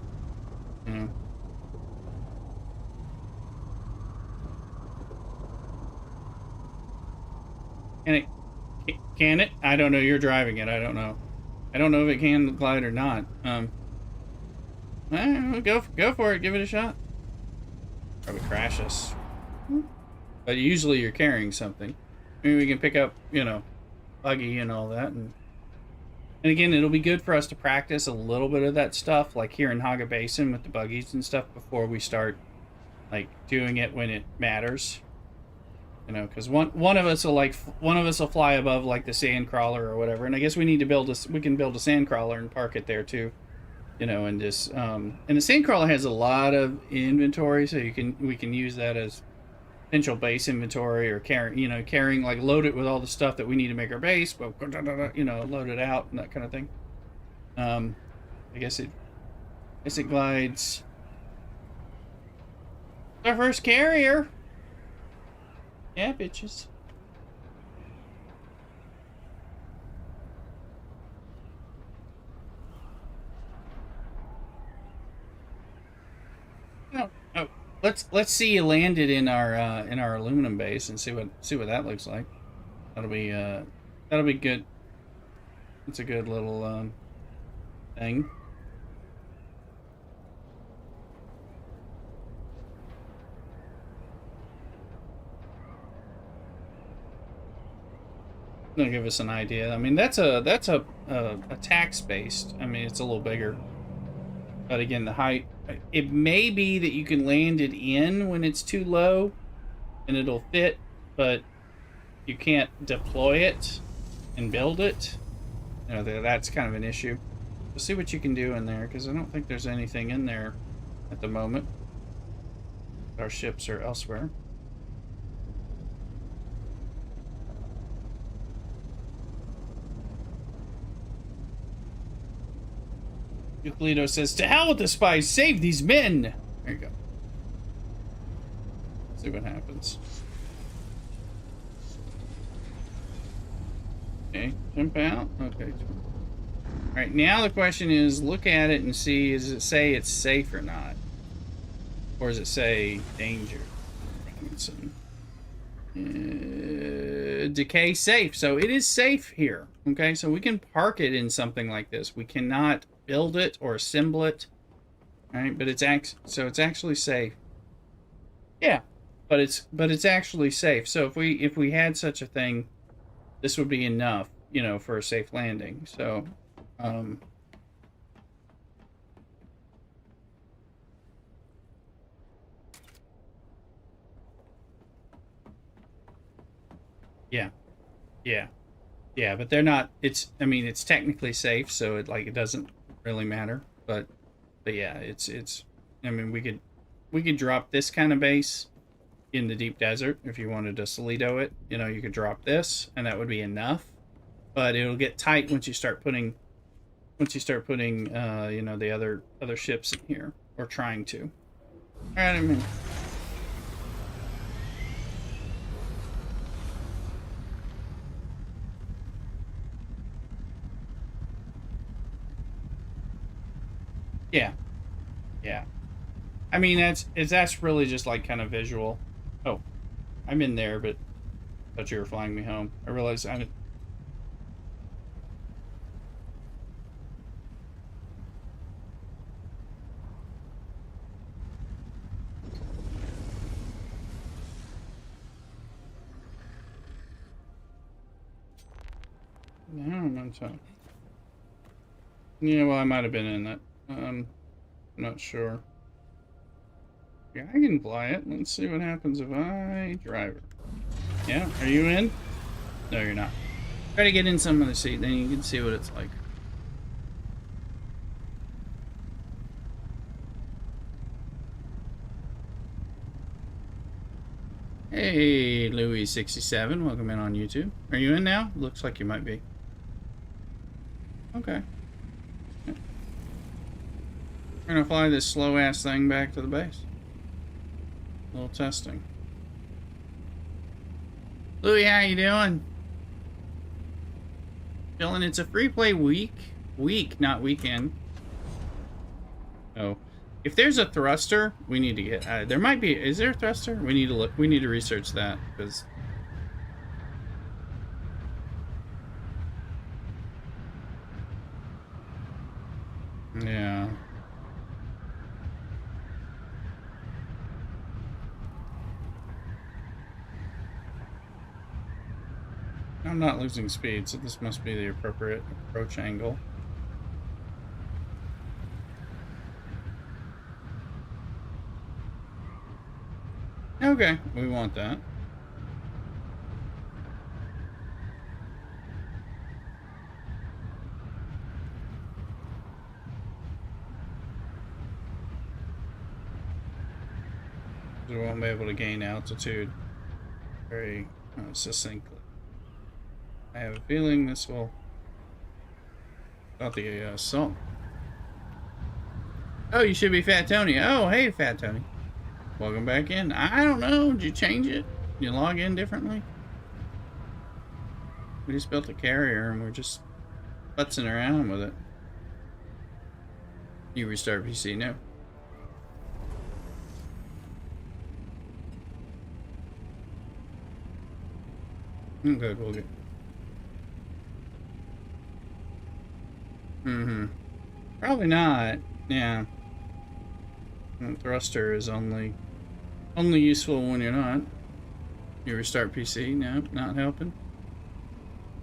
Can it? I don't know. You're driving it. I don't know. I don't know if it can glide or not. Go for it. Give it a shot. Probably crash us. But usually you're carrying something. Maybe we can pick up, buggy and all that. And again, it'll be good for us to practice a little bit of that stuff, like here in Haga Basin with the buggies and stuff, before we start, like, doing it when it matters. Because one of us will fly above, like, the sand crawler or whatever. And I guess we need to we can build a sand crawler and park it there too. And just and the sand crawler has a lot of inventory, so we can use that as potential base inventory, or carrying, like, load it with all the stuff that we need to make our base, but load it out and that kind of thing. I guess it glides. It's our first carrier. Yeah, bitches. Oh, let's see you landed in our aluminum base and see what that looks like. That'll be good. It's a good little thing. Gonna give us an idea. I mean, that's a tax based. I mean, it's a little bigger, but again, the height. It may be that you can land it in when it's too low, and it'll fit, but you can't deploy it and build it. That's kind of an issue. We'll see what you can do in there, because I don't think there's anything in there at the moment. Our ships are elsewhere. Euclido says, "To hell with the spies! Save these men!" There you go. See what happens. Okay, jump out. Okay. Alright, now the question is, look at it and see, does it say it's safe or not? Or does it say danger? Decay safe. So it is safe here. Okay, so we can park it in something like this. We cannot build it or assemble it. Alright, but it's actually safe. Yeah, but it's actually safe. So if we had such a thing, this would be enough, you know, for a safe landing. So, yeah, yeah, yeah. But they're not. I mean, it's technically safe, so it doesn't really matter. But yeah, it's. I mean, we could drop this kind of base in the deep desert if you wanted to Solito it. You know, you could drop this, and that would be enough. But it'll get tight once you start putting you know, the other ships in here, or trying to. All right, I mean, yeah, yeah. I mean, that's really just like kind of visual. Oh, I'm in there, but I thought you were flying me home. I realized I'm. No, I'm not talking. Yeah, well, I might have been in that. I'm not sure. Yeah, I can fly it. Let's see what happens if I drive it. Yeah, are you in? No, you're not. Try to get in some of the seat, then you can see what it's like. Hey, Louis67, welcome in on YouTube. Are you in now? Looks like you might be. Okay. We're gonna fly this slow-ass thing back to the base. A little testing. Louis, how you doing? Chilling. It's a free play week. Week, not weekend. Oh. If there's a thruster, we need to get... there might be... Is there a thruster? We need to look... We need to research that, because... Yeah. I'm not losing speed, so this must be the appropriate approach angle. Okay, we want that. We won't be able to gain altitude very succinctly. I have a feeling this will... About the salt. Oh, you should be Fat Tony. Oh, hey, Fat Tony. Welcome back in. I don't know. Did you change it? Did you log in differently? We just built a carrier and we're just putzing around with it. You restart PC now. Good, we'll get. Probably not. Yeah. The thruster is only useful when you're not. You restart PC? No, not helping.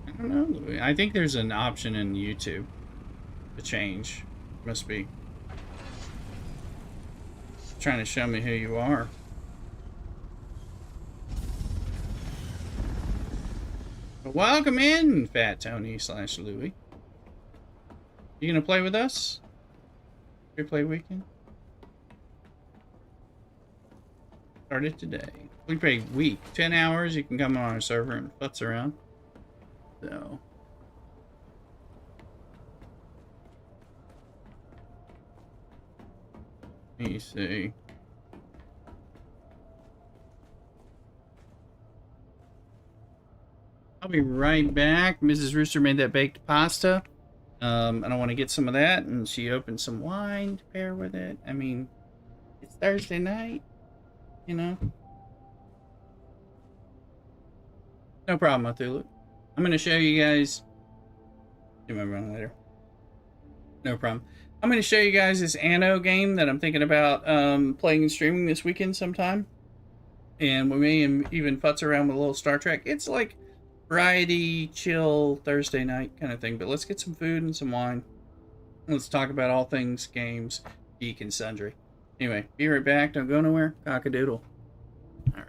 I don't know. I think there's an option in YouTube to change. Must be trying to show me who you are. But welcome in, Fat Tony / Louie. You gonna play with us? Free play weekend? Started today. We play week. 10 hours, you can come on our server and futz around. So. Let me see. I'll be right back. Mrs. Rooster made that baked pasta. And I want to get some of that. And she opened some wine to pair with it. I mean, it's Thursday night, you know? No problem, Cthulhu. I'm going to show you guys. Remember on later. No problem. I'm going to show you guys this Anno game that I'm thinking about playing and streaming this weekend sometime. And we may even futz around with a little Star Trek. It's like variety, chill, Thursday night kind of thing. But let's get some food and some wine. Let's talk about all things games, geek, and sundry. Anyway, be right back. Don't go nowhere. Cock-a-doodle. All right.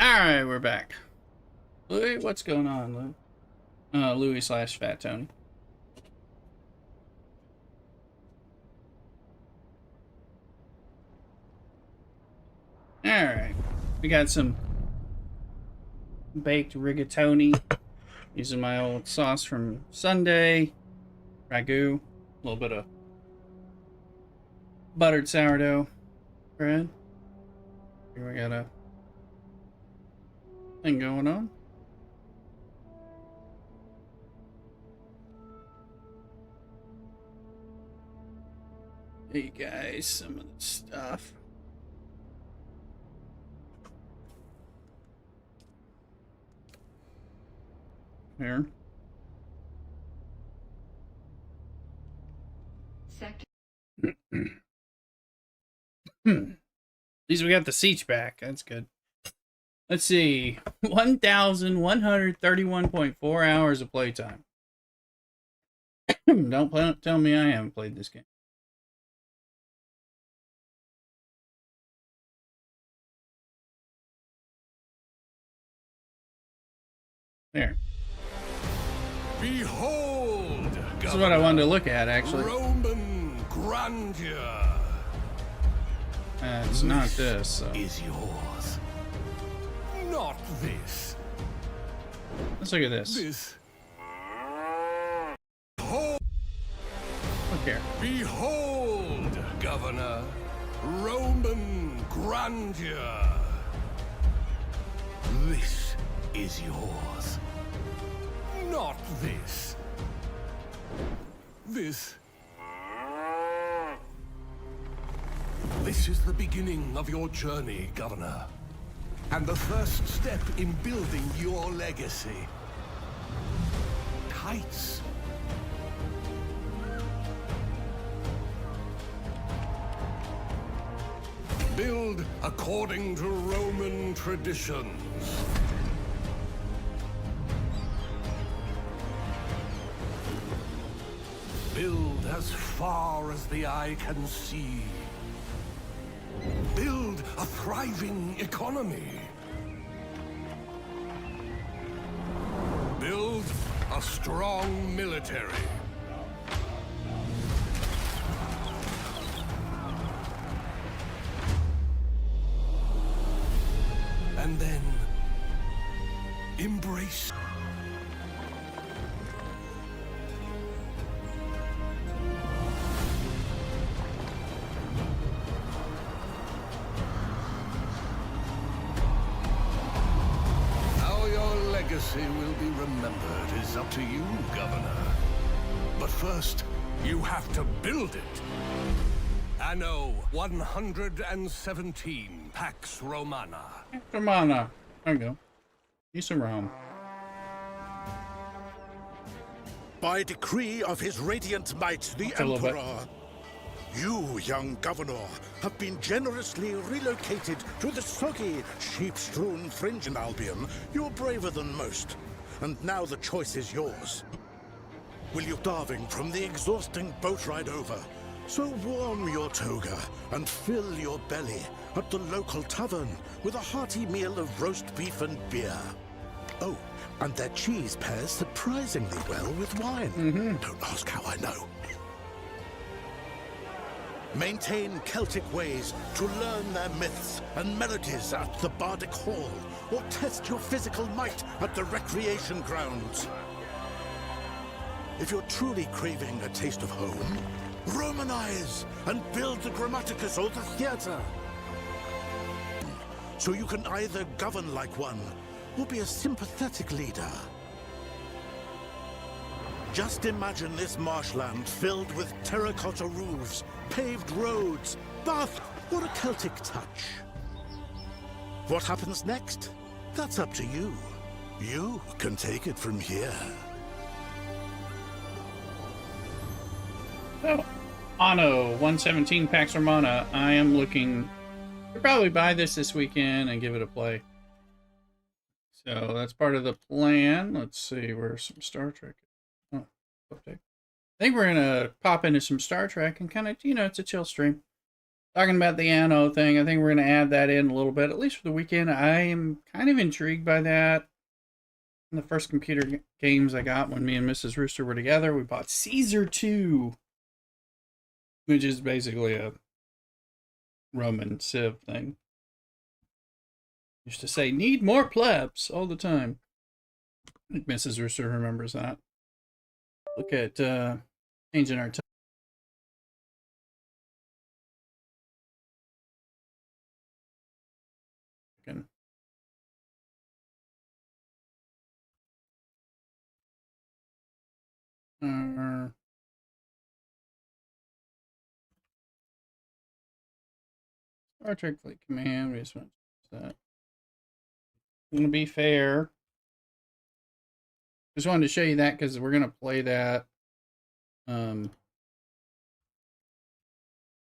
Alright, we're back. Louis, what's going on, Lou? Louis / Fat Tony. Alright. We got some baked rigatoni. Using my old sauce from Sunday. Ragu. A little bit of buttered sourdough bread. Here we got a thing going on. Hey guys, some of the stuff. Here. At least we got the Sietch back. That's good. Let's see. 1,131.4 hours of playtime. Don't tell me I haven't played this game. There. Behold, this is what I wanted to look at, actually. Roman grandeur. It's not this. So. Is yours. Not this. Let's look at this. This. Look here. Behold, Governor, Roman grandeur. This is yours. Not this. This. This is the beginning of your journey, Governor. And the first step in building your legacy. Heights. Build according to Roman traditions. Build as far as the eye can see. Build a thriving economy. Build a strong military. And then embrace. Legacy will be remembered is up to you, Governor. But first, you have to build it. Anno 117, Pax Romana. Romana. There you go. Use some Rome. By decree of his radiant might, the Emperor, you, young Governor, have been generously relocated to the soggy, sheep-strewn fringe in Albion. You're braver than most, and now the choice is yours. Will you starving from the exhausting boat ride over? So warm your toga and fill your belly at the local tavern with a hearty meal of roast beef and beer. Oh, and their cheese pairs surprisingly well with wine. Don't ask how I know. Maintain Celtic ways to learn their myths and melodies at the Bardic Hall, or test your physical might at the recreation grounds. If you're truly craving a taste of home, Romanize and build the Grammaticus or the theater. So you can either govern like one, or be a sympathetic leader. Just imagine this marshland filled with terracotta roofs, paved roads, bath, or a Celtic touch. What happens next? That's up to you. You can take it from here. So, Anno 117 Pax Romana. I am looking to probably buy this weekend and give it a play. So that's part of the plan. Let's see, where's some Star Trek? Oh, update. I think we're gonna pop into some Star Trek and kind of, it's a chill stream. talking about the Anno thing, I think we're going to add that in a little bit, at least for the weekend. I am kind of intrigued by that. The first computer games I got when me and Mrs. Rooster were together, we bought Caesar 2, which is basically a Roman Civ thing. Used to say, need more plebs all the time. I think Mrs. Rooster remembers that. Look at changing our token. Star Trek Fleet Command. We just want to that. Gonna be fair. Just wanted to show you that because we're gonna play that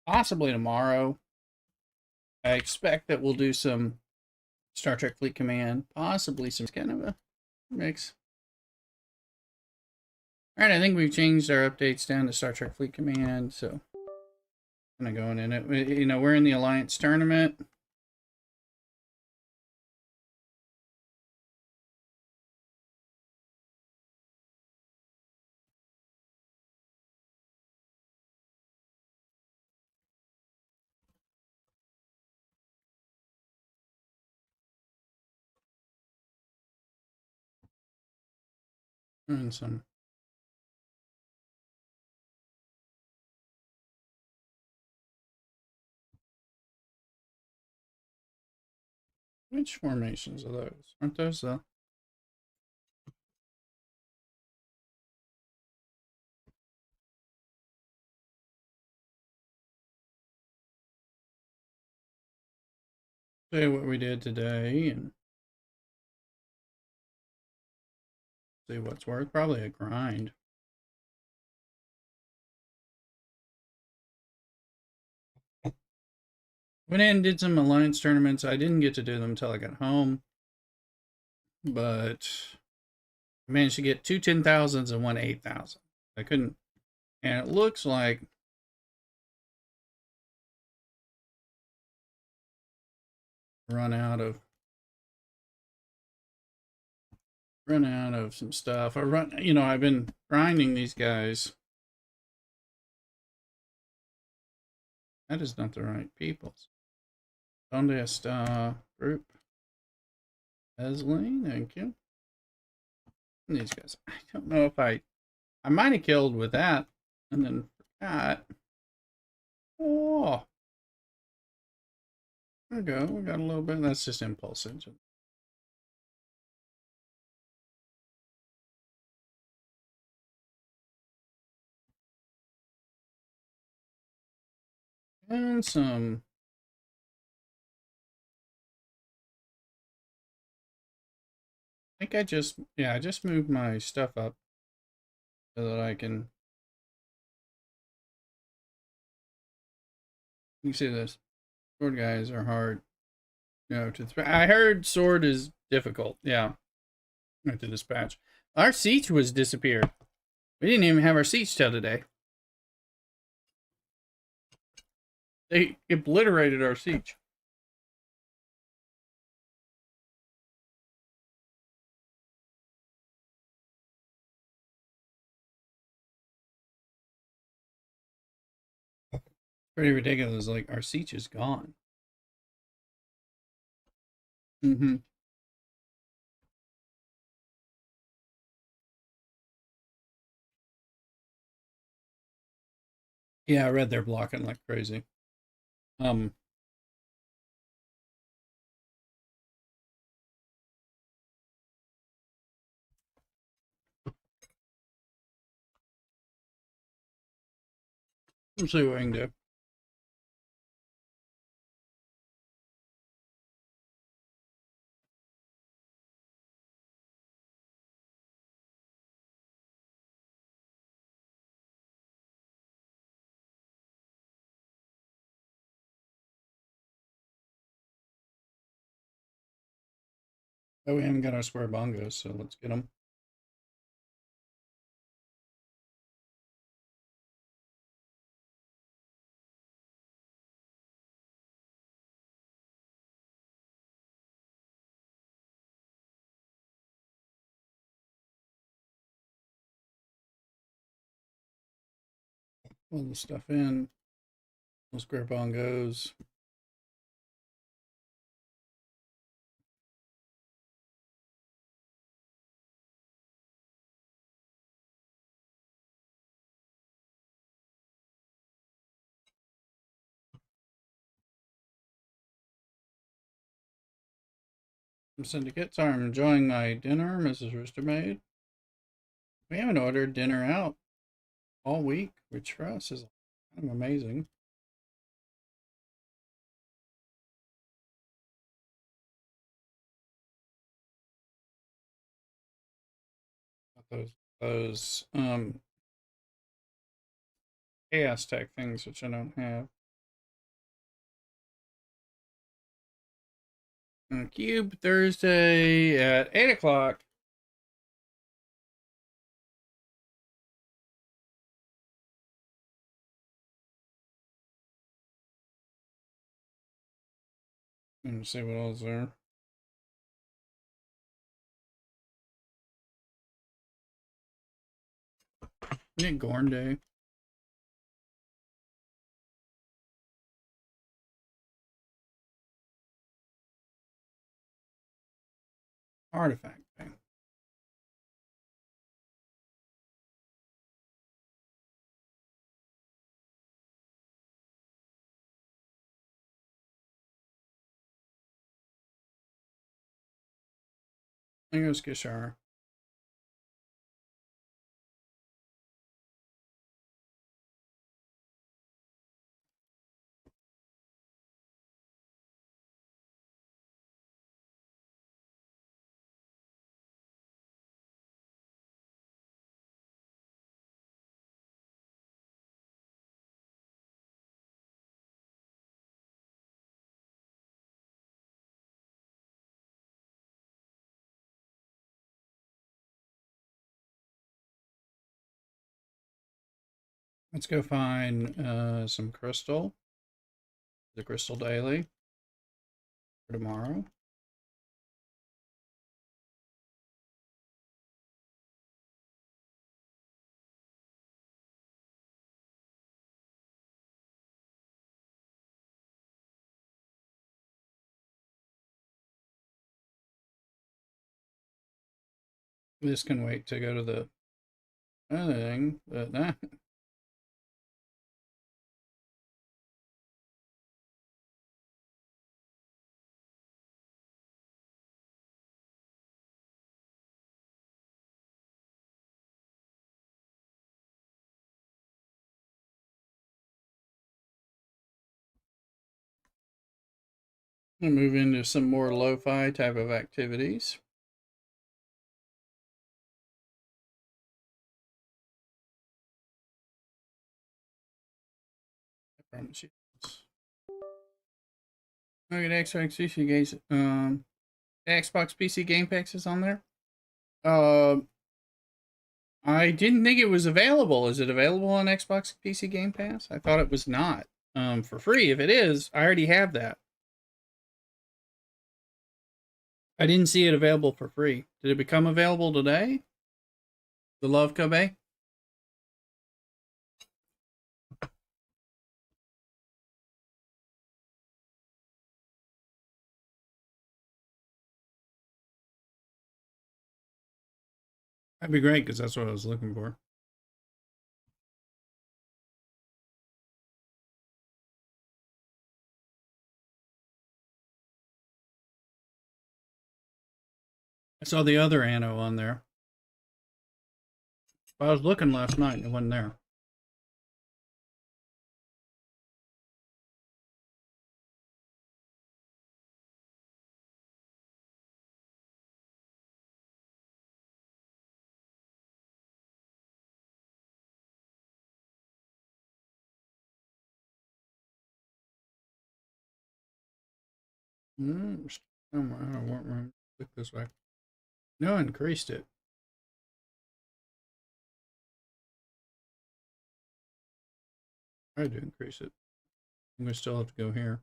possibly tomorrow. I expect that we'll do some Star Trek Fleet Command, possibly some kind of a mix. All right, I think we've changed our updates down to Star Trek Fleet Command, so kind of going in it. You know, we're in the Alliance tournament. And some which formations are those? Aren't those the say what we did today and see what's worth? Probably a grind. Went in and did some Alliance tournaments. I didn't get to do them until I got home, but I managed to get two 10,000s and one 8,000. I couldn't, and it looks like run out of some stuff. I've been grinding these guys. That is not the right people. Donde está group? Esley, thank you. And these guys, I don't know if I might have killed with that and then forgot. Oh, there we go. We got a little bit. That's just impulse engine. And some. I think I just moved my stuff up so that I can. You can see this. Sword guys are hard. I heard sword is difficult. Yeah. To dispatch. Our siege was disappeared. We didn't even have our siege till today. They obliterated our siege. Pretty ridiculous. Like, our siege is gone. Mm-hmm. Yeah, I read they're blocking like crazy. We'll see what I can do. Oh, we haven't got our square bongos, so let's get them. Pull the stuff in. Let's grip on goes. Syndicate. Sorry, I'm enjoying my dinner, Mrs. Rooster made. We haven't ordered dinner out all week, which for us is kind of amazing. Those chaos tech things, which I don't have. Cube Thursday at 8 o'clock. Let me see what else there. Isn't it Gorn Day? Artifact Day. There goes Gishar. Let's go find some crystal. The crystal daily for tomorrow. This can wait to go to the other thing, but nah. We'll move into some more lo-fi type of activities. I promise you. Look at Xbox PC games. Xbox PC Game Pass is on there. I didn't think it was available. Is it available on Xbox PC Game Pass? I thought it was not. For free. If it is, I already have that. I didn't see it available for free. Did it become available today? The Love Kobe? That'd be great because that's what I was looking for. I saw the other Anno on there. I was looking last night and it wasn't there. Somewhere. I don't want to click this way. No, I increased it. I tried to increase it. I'm going to still have to go here.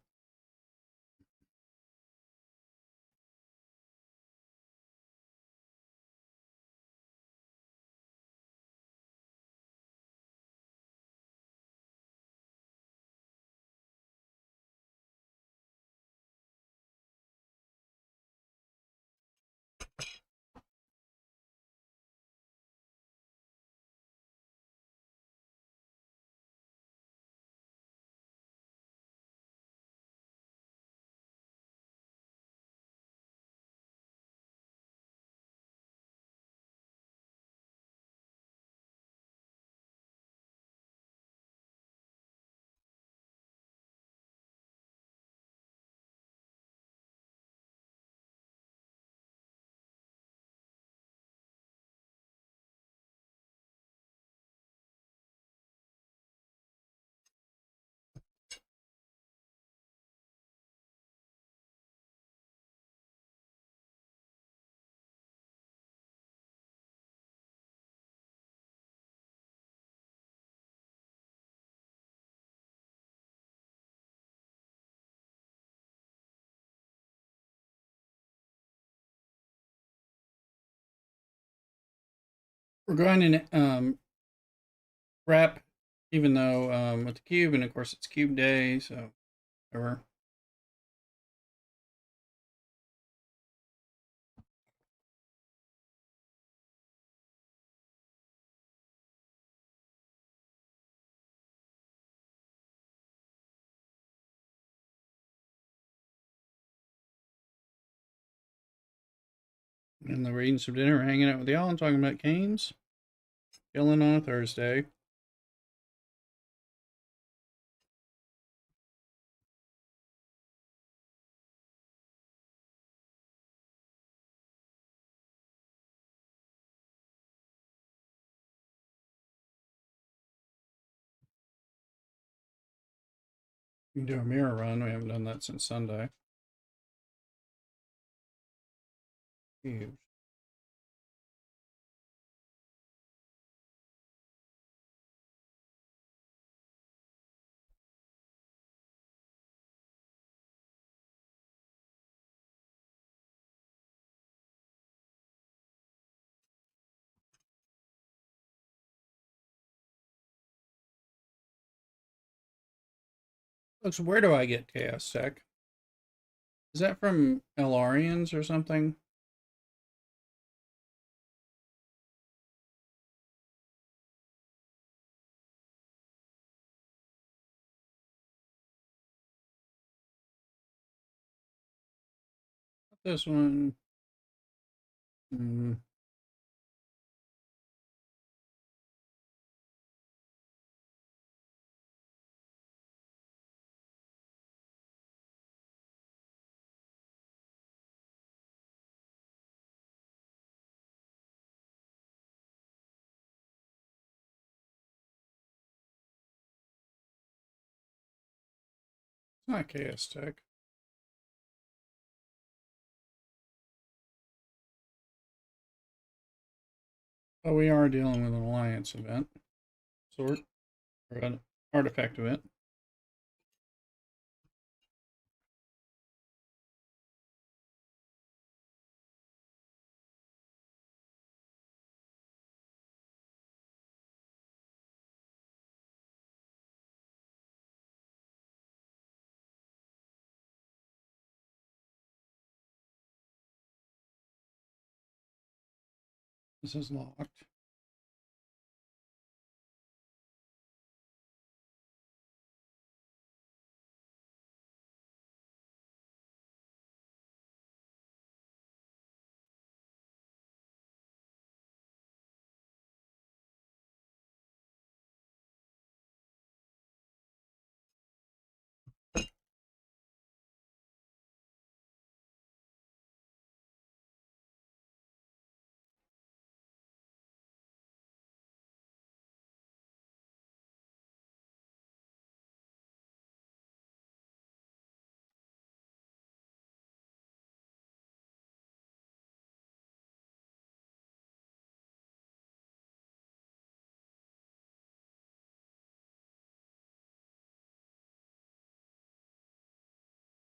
We're going to prep, even though with the cube, and of course it's cube day, so whatever. And we're eating some dinner, hanging out with y'all, and talking about games. Chilling on a Thursday. We can do a mirror run. We haven't done that since Sunday. Huge. So where do I get Chaos Tech? Is that from Elarians or something? This one. Mm. It's not Chaos Tech. But we are dealing with an Alliance event. Sort. Or an artifact event. This is locked.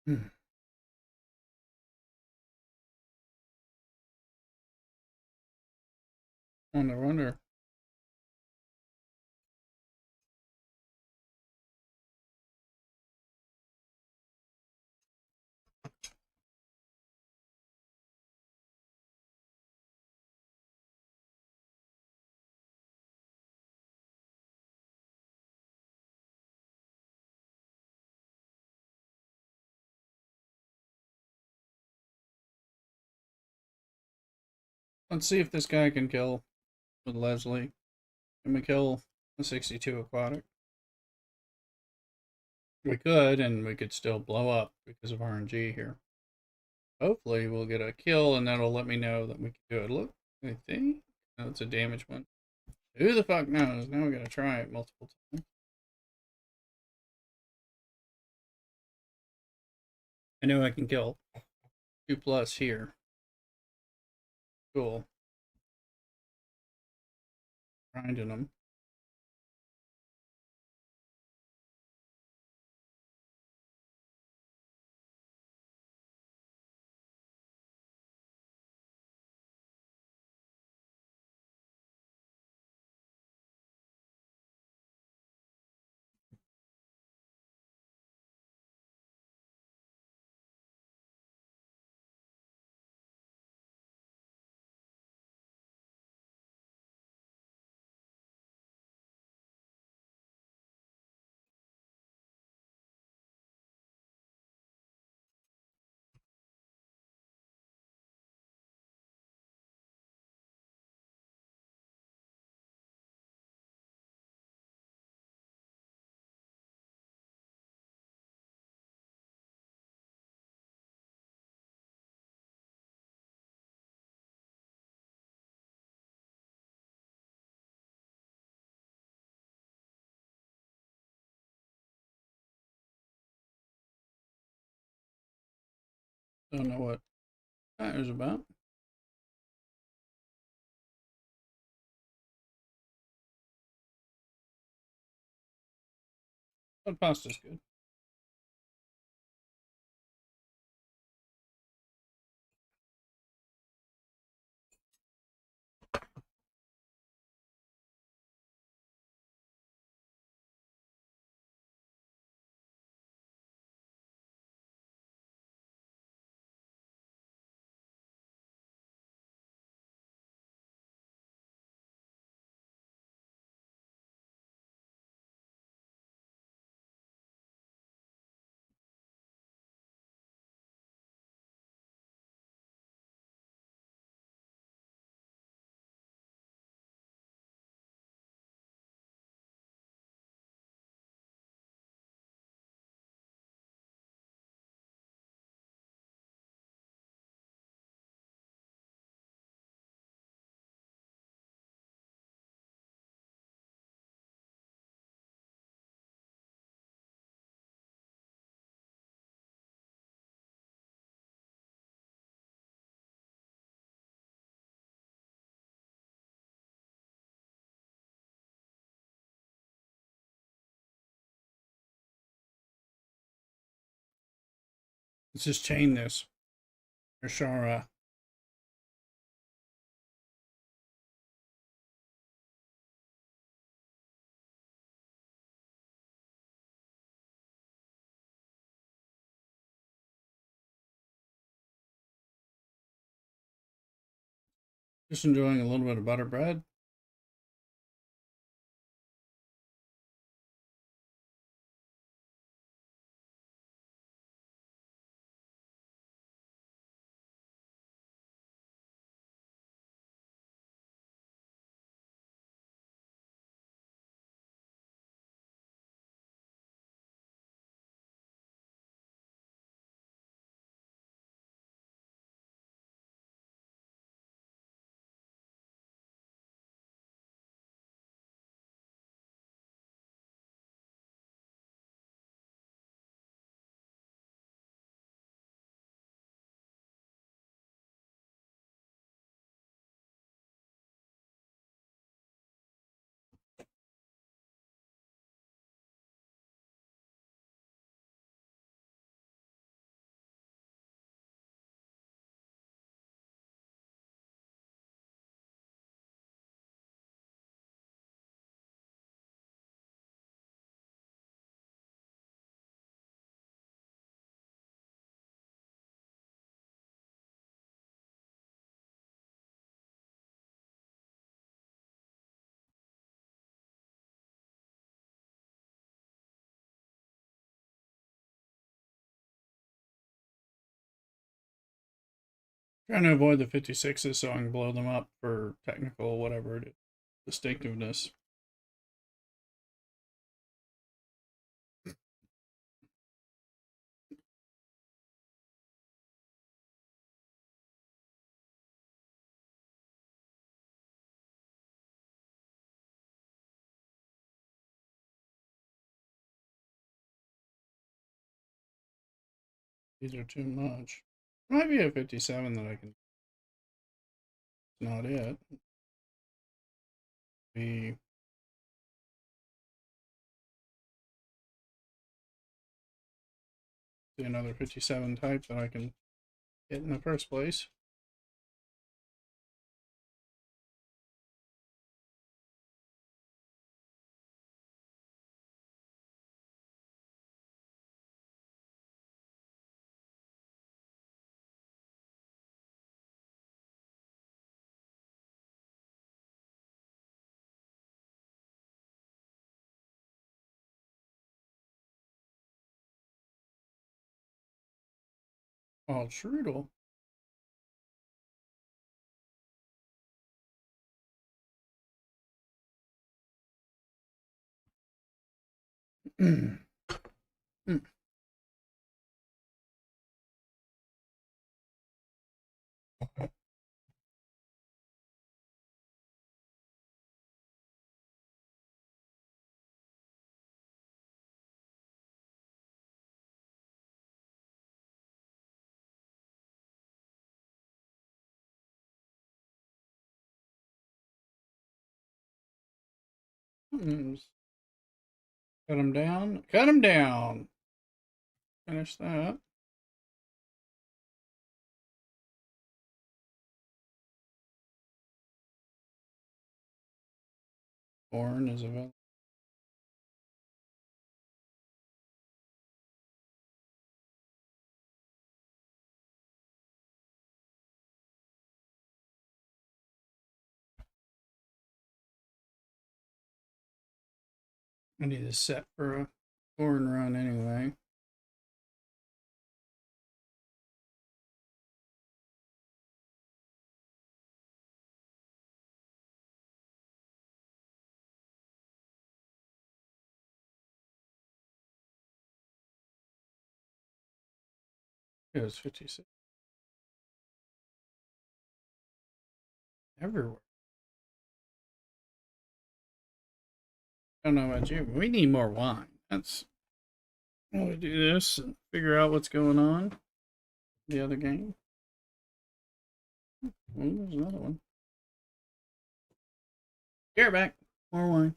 Hmm. Wonder. Let's see if this guy can kill with Leslie. Can we kill a 62 aquatic? We could, and we could still blow up because of RNG here. Hopefully we'll get a kill, and that'll let me know that we can do it. Look, I think. No, it's a damage one. Who the fuck knows? Now we gotta try it multiple times. I know I can kill 2+ here. Cool. Grinding them. Don't know what that was about. But pasta's good. Let's just chain this. Or Shara. Just enjoying a little bit of butter bread. Trying to avoid the 56s so I can blow them up for technical whatever it is. Distinctiveness. These are too much. Might be a 57 that I can. It's not it. Be another 57 type that I can get in the first place. Oh, Strudel. Cut them down. Cut them down. Finish that. Corn is available. I need to set for a corn run anyway. It was 56. Everywhere. I don't know about you, but we need more wine. That's why we do this and figure out what's going on. The other game. Oh, there's another one. Here, back. More wine.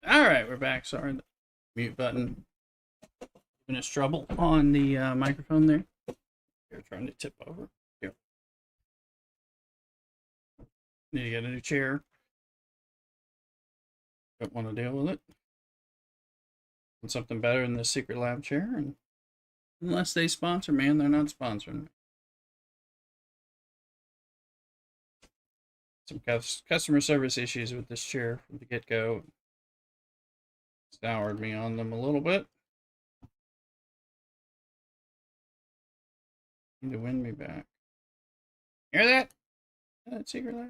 Alright, we're back. Sorry, the mute button giving us trouble on the microphone there. You're trying to tip over. Here. Need to get a new chair. Don't want to deal with it. Want something better than the Secret Lab chair. And unless they sponsor me, and they're not sponsoring me. Some customer service issues with this chair from the get-go. Soured me on them a little bit. Need to win me back. Hear that? That secret life.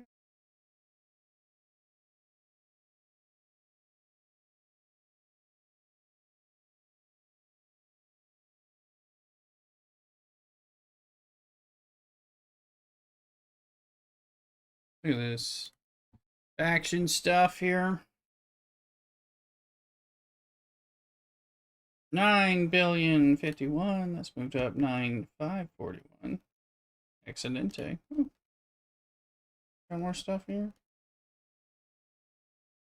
Look at this action stuff here. 9,051,000,000. That's moved up 9,541. Excelente. Oh, got more stuff here.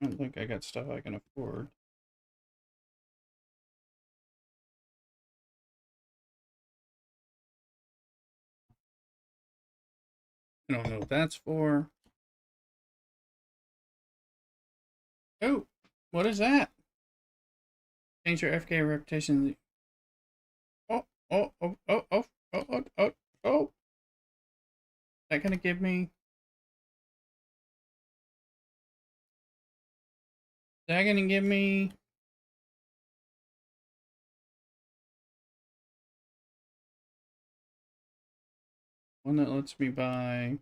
I don't think I got stuff I can afford. I don't know what that's for. Oh, what is that? Change your FK reputation. Oh, oh, oh, oh, oh, oh, oh, oh, oh. Is that gonna give me? Is that gonna give me? One that lets me buy.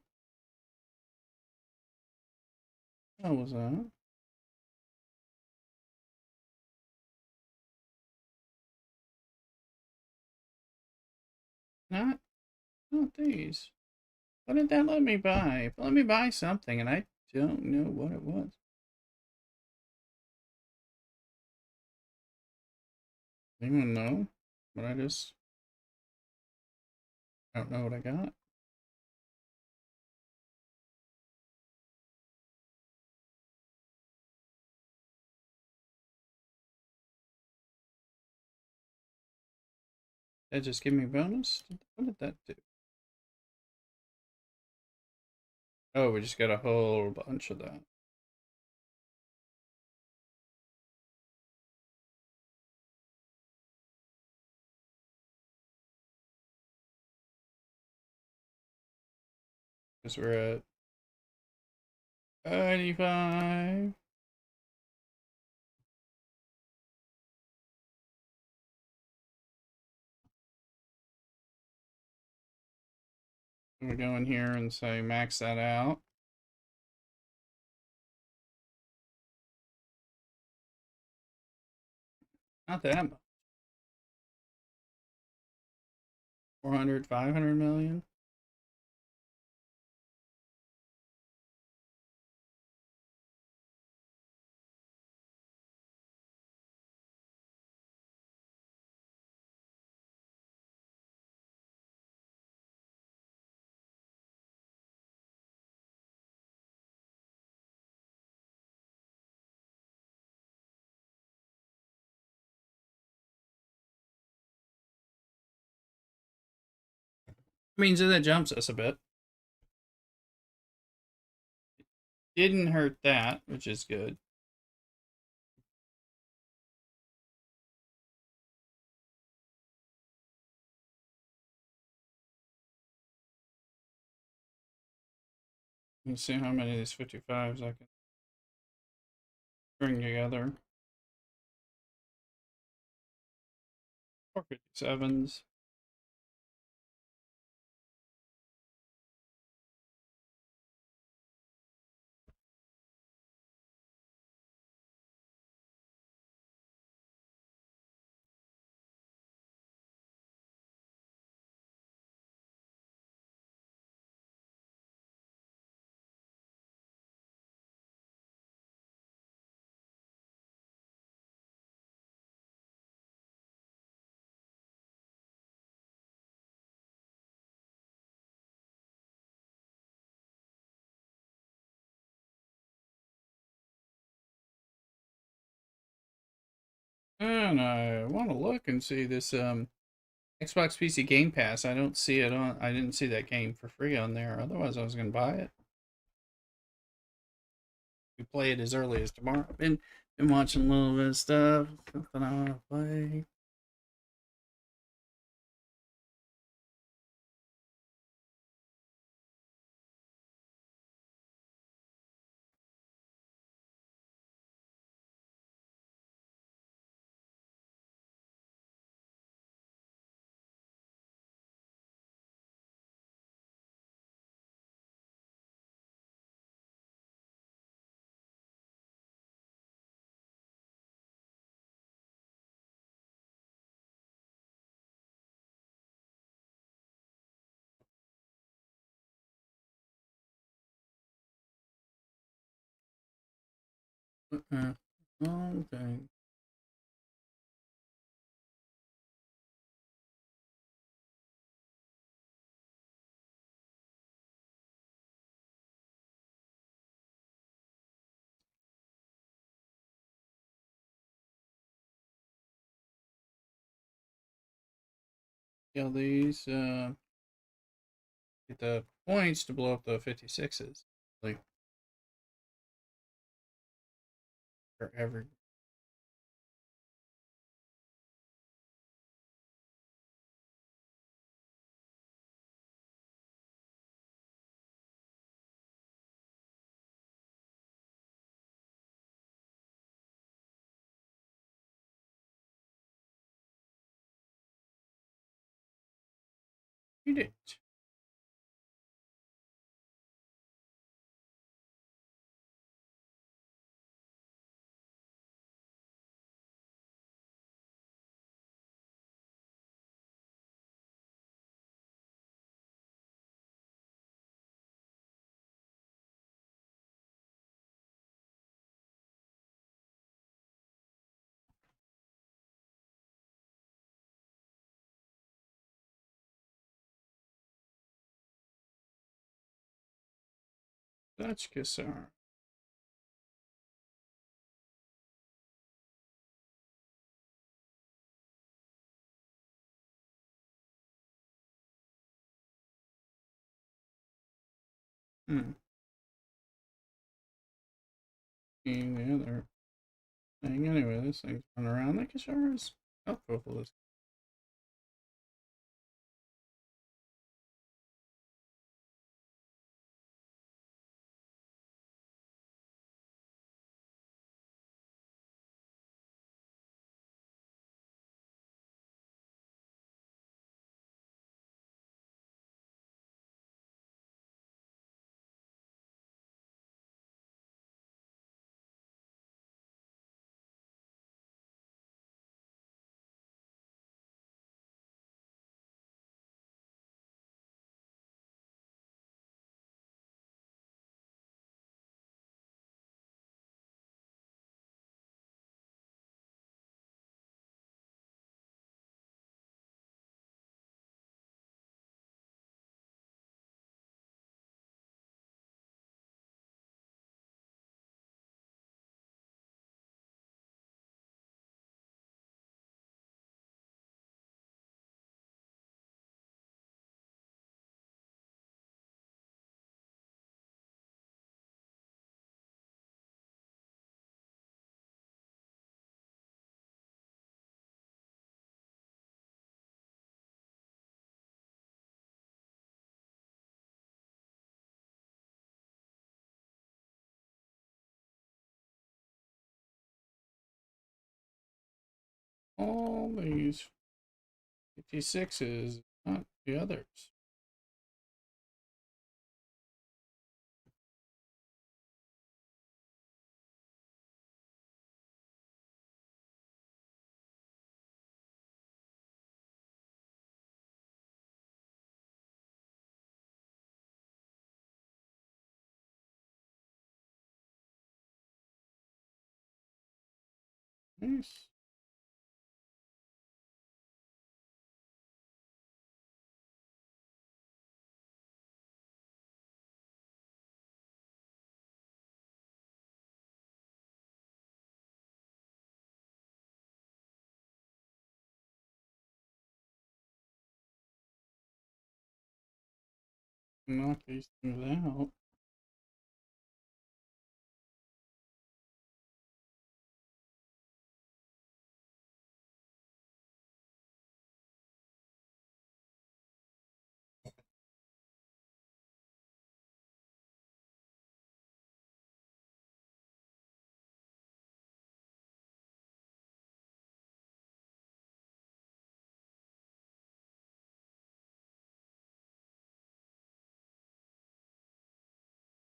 What was that? Not these. What did that let me buy? Let me buy something, and I don't know what it was. Anyone know? But I don't know what I got. Did that just give me a bonus? What did that do? Oh, we just got a whole bunch of that. Because we're at 85. We go in here and say max that out. Not that much. 400, 500 million. Means that jumps us a bit. Didn't hurt that, which is good. Let me see how many of these 55s I can bring together. 457s. And I want to look and see this Xbox PC Game Pass. I don't see it on. I didn't see that game for free on there. Otherwise, I was gonna buy it. We play it as early as tomorrow. Been watching a little bit of stuff. Something I want to play. Long thing. Kill these. Get the points to blow up the 56s. Like forever. Eat it. Dutch Cassar. Hmm. Being the other thing. Anyway, this thing's run around like a Cassars. How powerful is all these 56s, not the others? Nice. Knock these things out.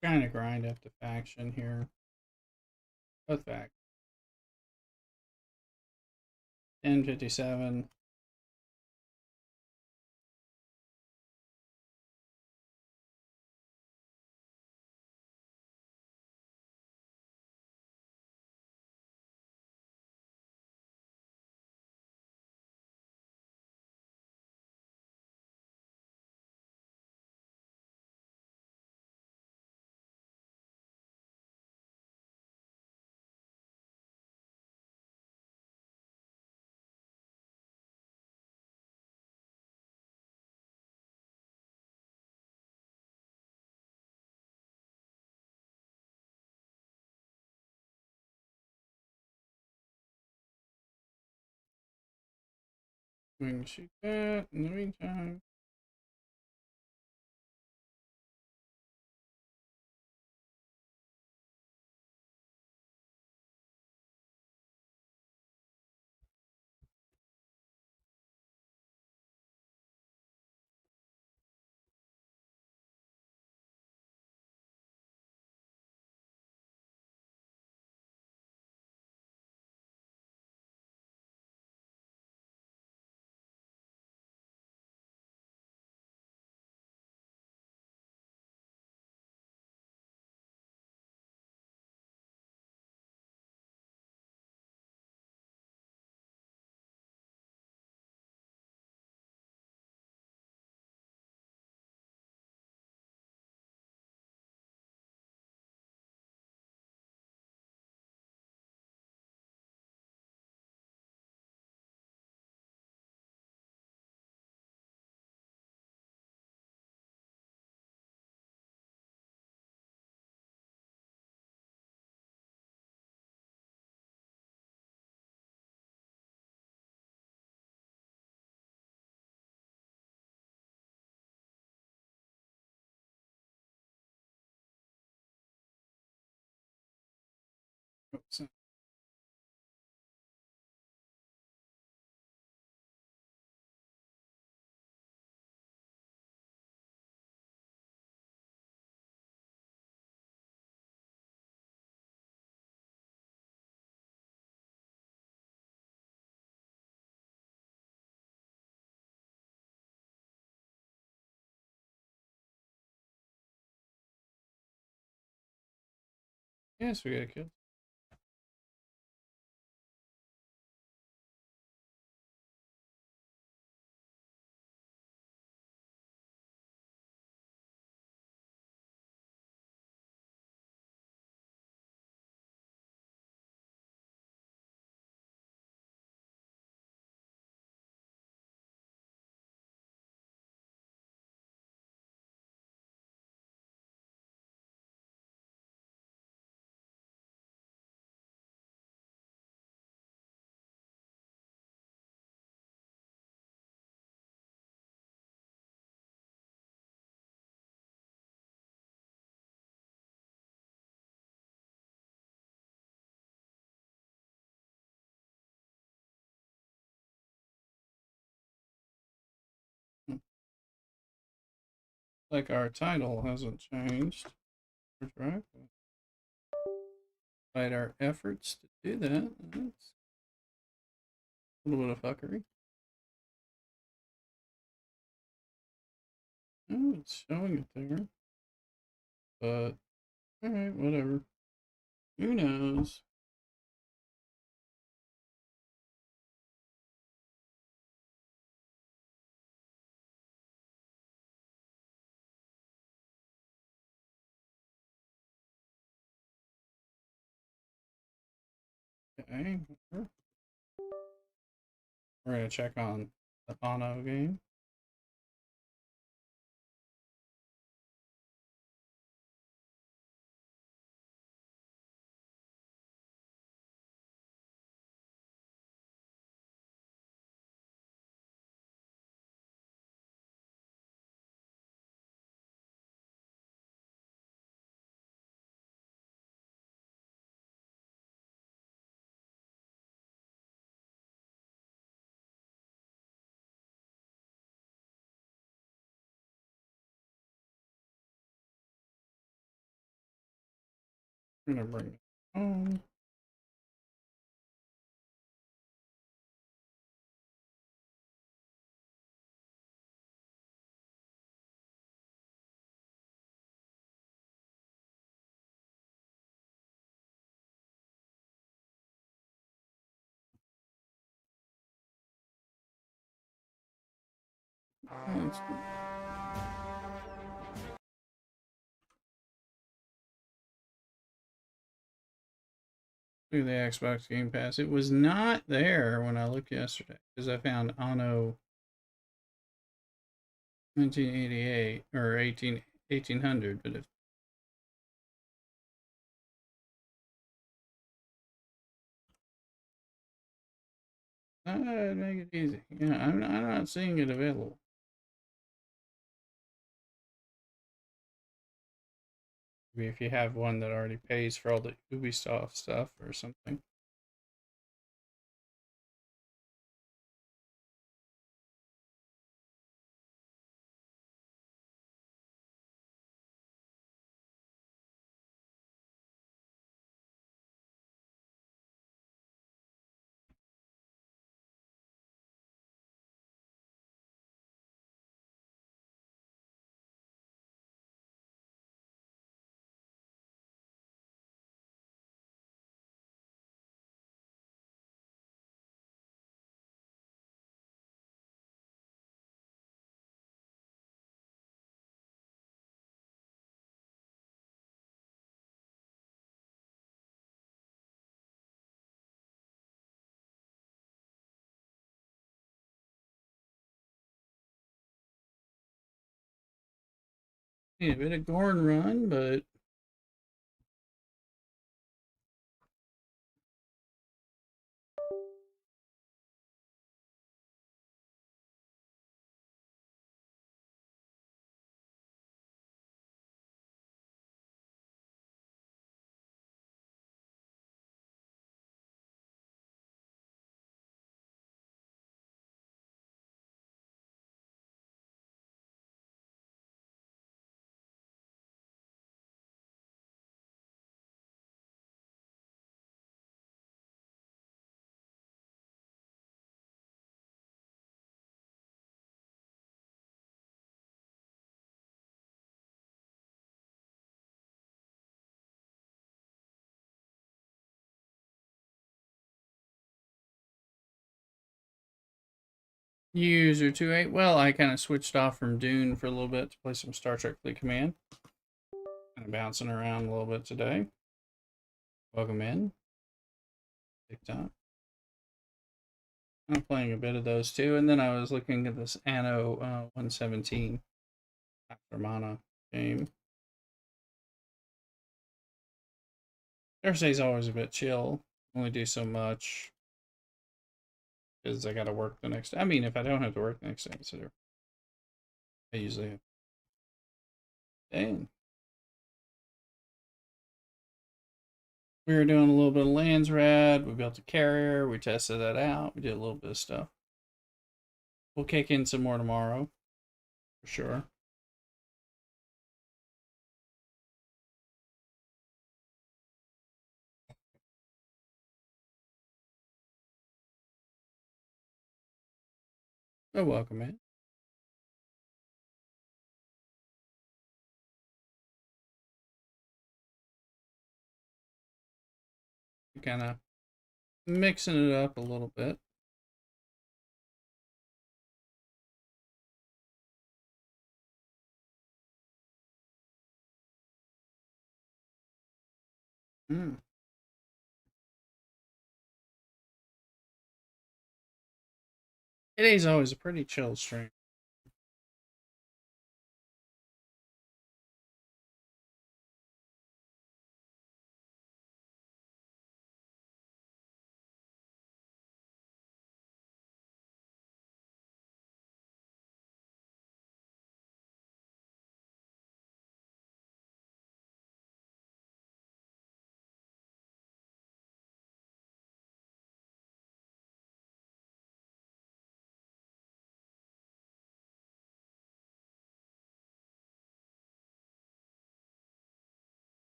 Trying to grind up the faction here. Both factions. 1057. We can shoot that in the meantime. Oops. Yes, we got a kill. Like our title hasn't changed. Right. Despite our efforts to do that, that's a little bit of fuckery. Oh, it's showing it there. But, alright, whatever. Who knows? Okay. We're gonna check on the Ano game. We're gonna bring it home. Let's do the Xbox Game Pass. It was not there when I looked yesterday because I found Ano 1988 or 1800, but if Make it easy. Yeah, I'm not seeing it available. Maybe if you have one that already pays for all the Ubisoft stuff or something. Yeah, a bit of Gorn run, but user 2.8. Well, I kind of switched off from Dune for a little bit to play some Star Trek Fleet Command. Kind of bouncing around a little bit today. Welcome in. TikTok. I'm playing a bit of those too, and then I was looking at this Anno 117 after mana game. Thursday's always a bit chill. Only do so much because I got to work the next day. I mean, if I don't have to work the next day, so I usually have. Dang. We were doing a little bit of lands rad. We built a carrier. We tested that out. We did a little bit of stuff. We'll kick in some more tomorrow, for sure. Oh, welcome in. Kind of mixing it up a little bit. Mm. Today's always a pretty chill stream.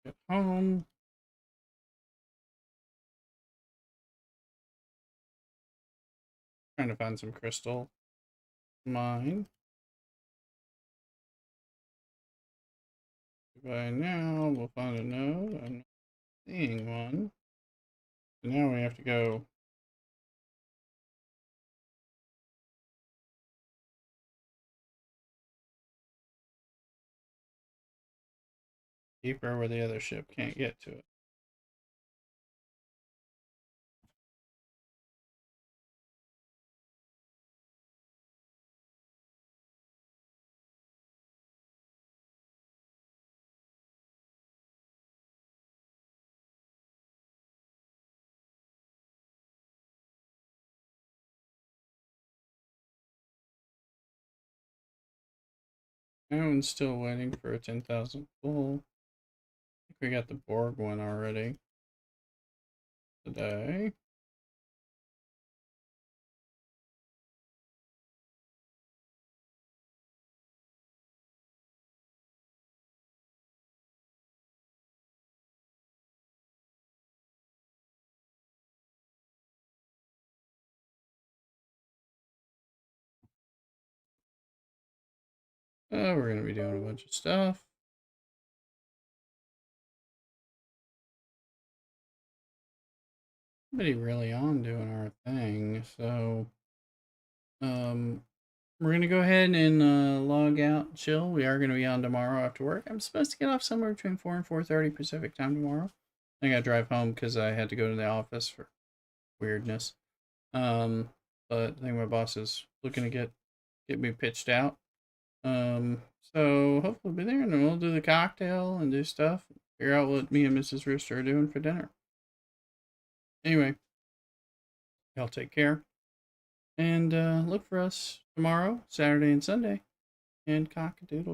Get home. Trying to find some crystal mine. By now, we'll find a node. I'm not seeing one. So now we have to go deeper where the other ship can't get to it. That one's still waiting for a 10,000 full. I think we got the Borg one already today. We're going to be doing a bunch of stuff. Nobody really on doing our thing, so we're gonna go ahead and log out and chill. We are gonna be on tomorrow after work. I'm supposed to get off somewhere between 4 and 4:30 Pacific time tomorrow. I gotta drive home because I had to go to the office for weirdness. But I think my boss is looking to get me pitched out. So hopefully we'll be there, and then we'll do the cocktail and do stuff. Figure out what me and Mrs. Rooster are doing for dinner. Anyway, y'all take care. And look for us tomorrow, Saturday and Sunday. And cock-a-doodle.